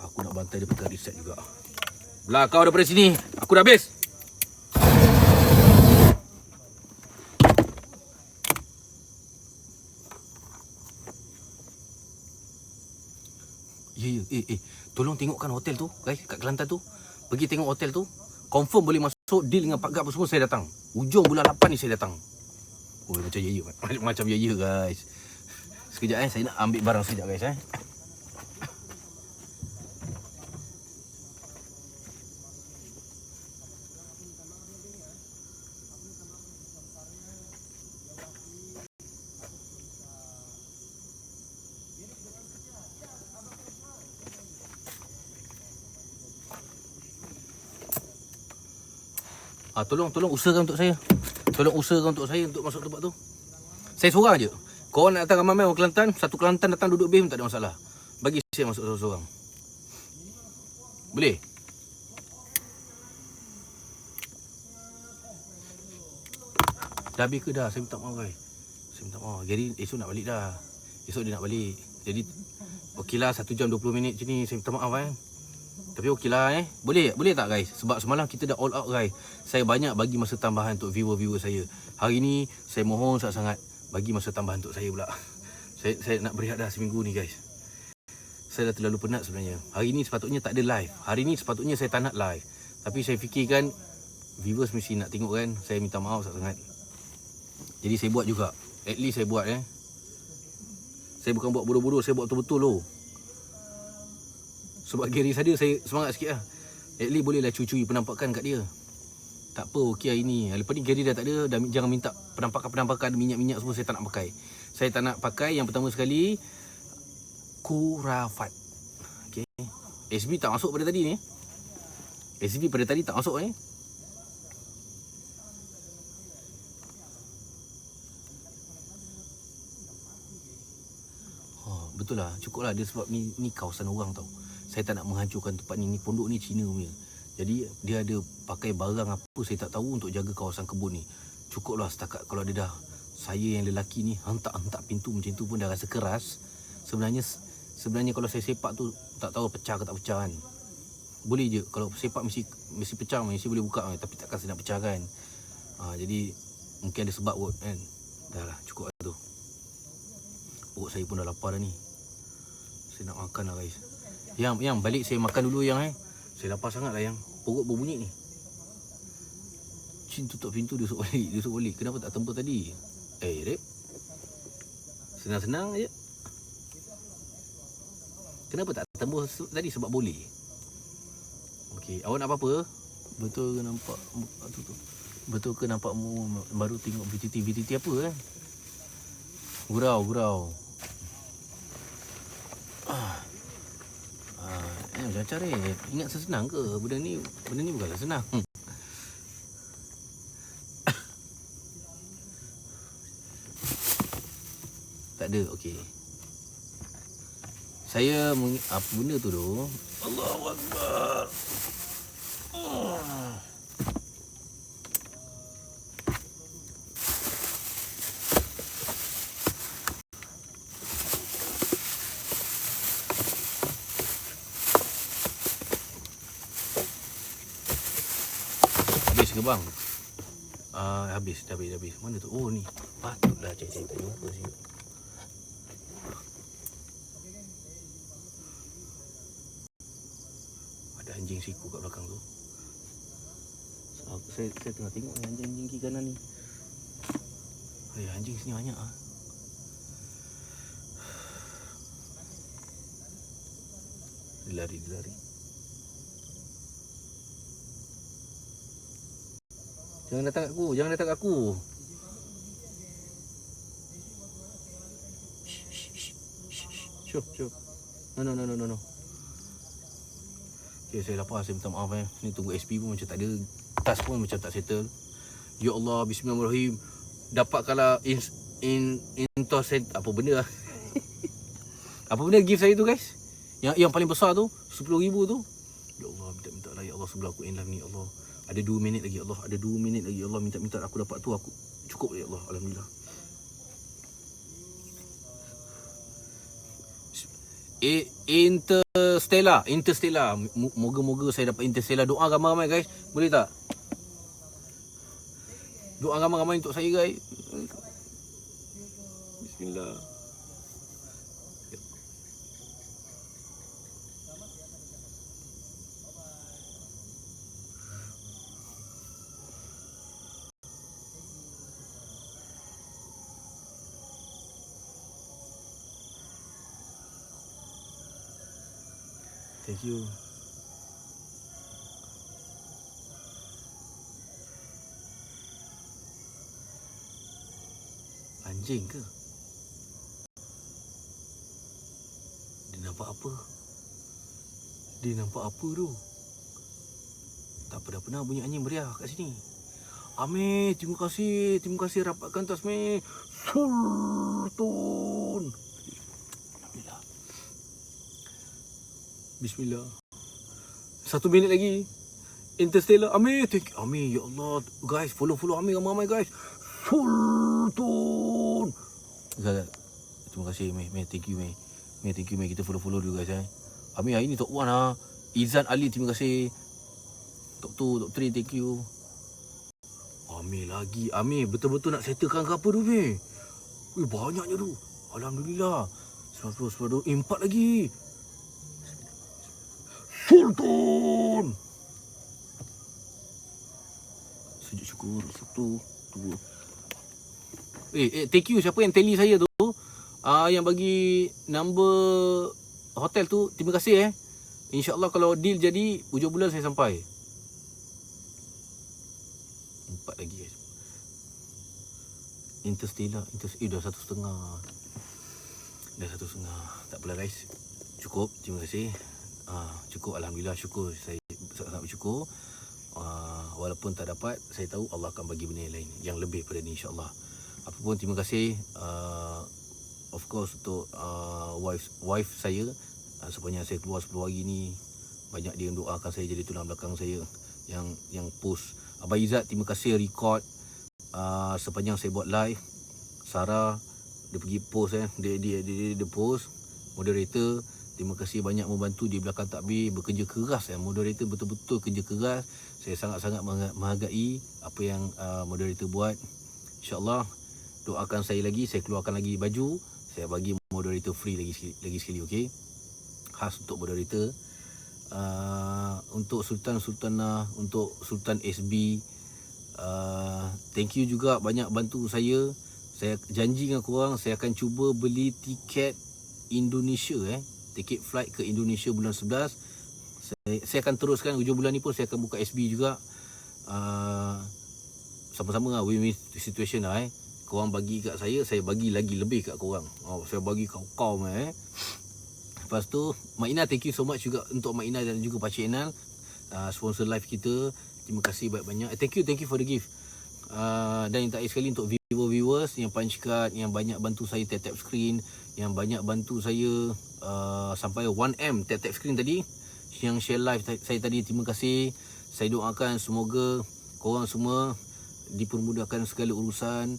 Aku nak bantai dia pakai reset juga. Belah kau daripada sini. Aku dah habis. Ya. Tolong tengokkan hotel tu guys, kat Kelantan tu. Pergi tengok hotel tu. Confirm boleh masuk, deal dengan Pak Gap semua, saya datang. Hujung bulan 8 ni saya datang. Oh, macam ya. Macam ya guys. Sekejap saya nak ambil barang sekejap guys Tolong usahakan untuk saya. Tolong usahakan untuk saya untuk masuk tempat tu. Saya seorang je. Korang nak datang ramai-ramai orang Kelantan, satu Kelantan datang duduk base tak ada masalah. Bagi saya masuk seorang-seorang. Boleh? Dah habis ke dah? Saya minta maaf guys. Saya minta maaf. Jadi esok nak balik dah. Esok dia nak balik. Jadi okeylah 1 jam 20 minit macam ni. Saya minta maaf Tapi okey lah Boleh tak guys? Sebab semalam kita dah all out guys. Saya banyak bagi masa tambahan untuk viewer-viewer saya. Hari ni saya mohon sangat-sangat bagi masa tambahan untuk saya pula. Saya nak berehat dah seminggu ni guys. Saya dah terlalu penat sebenarnya. Hari ni sepatutnya tak ada live. Hari ni sepatutnya saya tak nak live. Tapi saya fikirkan viewers mesti nak tengok kan. Saya minta maaf sangat-sangat. Jadi saya buat juga. At least saya buat Saya bukan buat bodoh-bodoh, saya buat betul-betul loh. Sebab Gary ada, saya semangat sikit lah. At least bolehlah curi-curi penampakan kat dia. Tak apa, okey hari ni. Lepas ni Gary dah tak ada, jangan minta penampakan minyak-minyak semua, saya tak nak pakai. Saya tak nak pakai yang pertama sekali Kurafat. Okey. SB tak masuk pada tadi ni. SB pada tadi tak masuk Betul lah, cukup lah dia sebab ni kawasan orang tau. Saya tak nak menghancurkan tempat ni pondok ni Cina punya. Jadi dia ada pakai barang apa saya tak tahu untuk jaga kawasan kebun ni. Cukup lah setakat kalau dia dah, saya yang lelaki ni hentak pintu macam tu pun dah rasa keras. Sebenarnya kalau saya sepak tu tak tahu pecah ke tak pecah kan. Boleh je kalau sepak mesti pecah, mesti boleh buka tapi takkan saya nak pecah kan. Jadi mungkin ada sebab kot kan. Dah lah, cukup lah tu. Perut saya pun dah lapar dah ni. Saya nak makan lah guys. Yang balik saya makan dulu Saya lapar sangat lah Perut berbunyi ni. Cin tutup pintu dia suruh balik. Kenapa tak tempur tadi? Rep. Senang-senang je. Kenapa tak tembus tadi? Sebab boleh. Okey, awak nak apa-apa? Betul ke nampak tu? Betul ke nampakmu baru tengok VTT apa Gurau. Macam cara ingat sesenang ke? Benda ni bukanlah senang. Tak ada, okey. Saya apa benda tu doh? Allahu Akbar. Habis ke bang? Habis. Mana tu? Oh ni. Patutlah cari tak jumpa sini. Ada anjing siku kat belakang tu. Saya tengah tengok ni anjing kiri kanan ni. Anjing sini banyak Dia lari. Jangan datang kat aku. Syuh. No. Okay, saya lapar, saya minta maaf Ni tunggu SP pun macam tak ada. Tas pun macam tak settle. Ya Allah, bismillahirrahmanirrahim. Dapatkanlah Intocent apa benda lah. Apa benda gift saya tu guys? Yang paling besar tu 10,000 tu. Ya Allah, minta lah ya Allah, sebelah aku inlah ni ya Allah. Ada 2 minit lagi ya Allah. Ada 2 minit lagi ya Allah. Minta aku dapat tu, aku cukup ya Allah. Alhamdulillah. Interstellar. Moga-moga saya dapat Interstellar. Doa ramai-ramai guys. Boleh tak? Doa ramai-ramai untuk saya guys. Bismillah. Thank you. Anjing ke? Dia nampak apa? Tu? Tak pernah bunyi anjing beriak kat sini. Amir, terima kasih rapatkan tas Amir. Sultan. Bismillah. 1 minit lagi. Interstellar. Amir, thank you. Amir, ya Allah. Guys, follow Amir ramai-ramai guys. Sultan. Terima kasih Amir. Thank you Amir. Kita follow dulu guys Amir hari ni top 1 lah. Izan Ali, terima kasih. Top 2, top 3, thank you. Amir lagi. Amir betul-betul nak settlekan ke apa tu, Amir? Banyaknya tu. Alhamdulillah. 90, 4 lagi. Sultan. Sujud syukur. 1, 2. Thank you siapa yang tally saya tu. Yang bagi number hotel tu. Terima kasih InsyaAllah kalau deal jadi hujung bulan saya sampai. 4 lagi guys. Interstellar. Dah 1.5. Dah 1.5. Tak apalah guys. Cukup. Terima kasih. Cukup. Alhamdulillah syukur. Saya sangat bersyukur. Walaupun tak dapat, saya tahu Allah akan bagi benda yang lain yang lebih pada ni insyaAllah. Apapun terima kasih. Of course untuk wife saya. Sepanjang saya keluar 10 hari ni, banyak dia yang doakan saya jadi tulang belakang saya. Yang post Abang Izzat, terima kasih record sepanjang saya buat live. Sarah dia pergi post dia post. Moderator terima kasih banyak membantu di belakang takbir, bekerja keras moderator betul-betul kerja keras. Saya sangat-sangat menghargai apa yang moderator buat. InsyaAllah doakan saya lagi, saya keluarkan lagi baju, saya bagi moderator free lagi sekali, okey? Khas untuk moderator. Untuk Sultanah, untuk Sultan SB, thank you juga banyak bantu saya. Saya janji dengan korang, saya akan cuba beli tiket Indonesia tiket flight ke Indonesia bulan 11. Saya akan teruskan hujung bulan ni pun saya akan buka SB juga. Sama-sama lah, win-win situation lah Korang bagi kat saya bagi lagi lebih kat korang. Saya bagi kau Lepas tu Mak Ina, thank you so much juga untuk Mak Ina dan juga Pakcik Enal, sponsor live kita. Terima kasih banyak-banyak. Thank you for the gift. Dan yang terakhir sekali untuk viewers yang punch card, yang banyak bantu saya tap screen, yang banyak bantu saya sampai 1M tap screen tadi, yang share live saya tadi, terima kasih. Saya doakan semoga korang semua dipermudahkan segala urusan.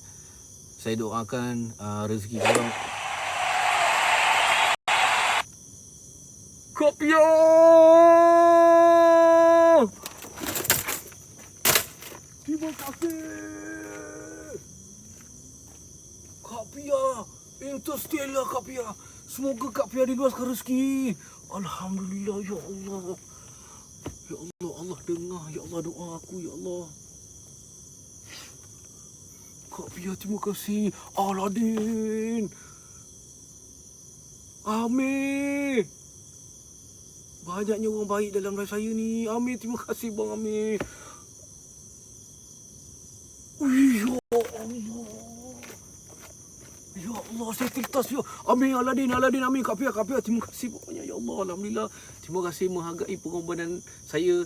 Saya doakan rezeki korang. Kopia! Terima kasih. Kak Pia, Interstellar Kak Pia. Semoga Kak Pia diluaskan rezeki. Alhamdulillah ya Allah. Ya Allah, Allah dengar ya Allah doa aku ya Allah. Kak Pia terima kasih. Aladin. Amir. Banyaknya orang baik dalam live saya ni. Amir, terima kasih bang Amir. Ya Allah. Ya Allah, saya tertas ya. Amir, Aladin, Amir, Kak Pia. Terima kasih banyak ya Allah. Alhamdulillah. Terima kasih menghargai pengorbanan saya.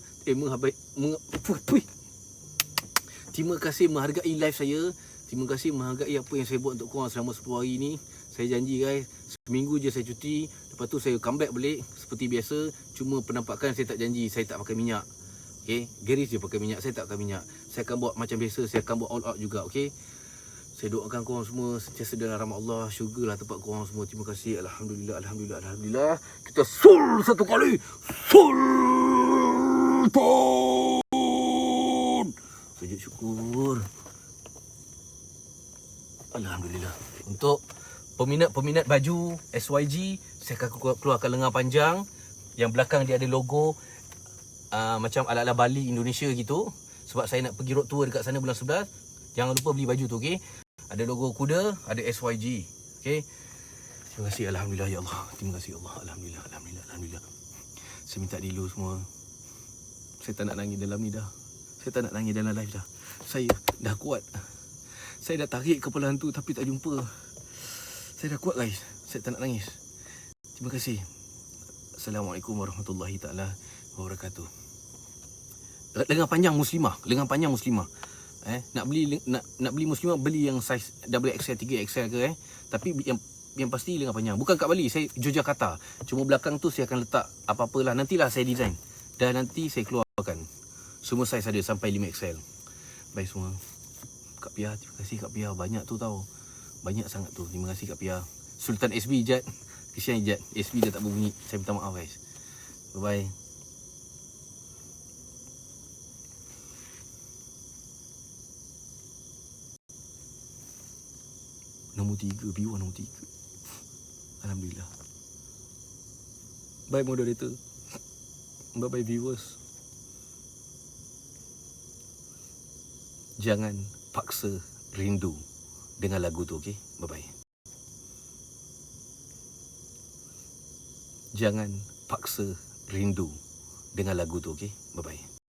Terima kasih menghargai live saya. Terima kasih menghargai apa yang saya buat untuk korang selama 10 hari ni. Saya janji guys, seminggu je saya cuti. Lepas tu saya comeback balik seperti biasa. Cuma penampakan saya tak janji, saya tak pakai minyak. Okay, Garis je pakai minyak, saya tak pakai minyak. Saya akan buat macam biasa, saya akan buat all out juga, okay. Saya doakan korang semua sentiasa dalam rahmat Allah. Syurgalah tempat korang semua. Terima kasih. Alhamdulillah. Kita sul satu kali. Sultan. Sujud syukur. Alhamdulillah. Untuk peminat baju SYG, saya akan keluarkan lengan panjang. Yang belakang dia ada logo macam ala-ala Bali Indonesia gitu. Sebab saya nak pergi road tour dekat sana bulan 11. Jangan lupa beli baju tu, okey. Ada logo kuda, ada SYG. Okey. Terima kasih alhamdulillah ya Allah. Terima kasih Allah. Alhamdulillah. Saya minta dulu semua. Saya tak nak nangis dalam ni dah. Saya tak nak nangis dalam live dah. Saya dah kuat. Saya dah tarik kepala hantu tapi tak jumpa. Saya dah kuat guys. Saya tak nak nangis. Terima kasih. Assalamualaikum warahmatullahi taala wabarakatuh. Lengan panjang muslimah. Nak beli muslimah, beli yang saiz XXL, 3XL ke Tapi yang pasti lengan panjang. Bukan kat Bali, saya Yogyakarta. Cuma belakang tu saya akan letak apa-apalah. Nantilah saya design. Dan nanti saya keluarkan. Semua saiz ada sampai 5XL. Baik semua. Kak Pia, terima kasih Kak Pia. Banyak tu tau. Banyak sangat tu. Terima kasih Kak Pia. Sultan SB Jad. Kesian Jad. SB dah tak berbunyi. Saya minta maaf guys. Bye-bye. nombor 3, viewer nombor 3. Alhamdulillah. Bye moderator. Bye viewers. Jangan paksa rindu dengan lagu tu, okey? Bye. Jangan paksa rindu dengan lagu tu, okey? Bye.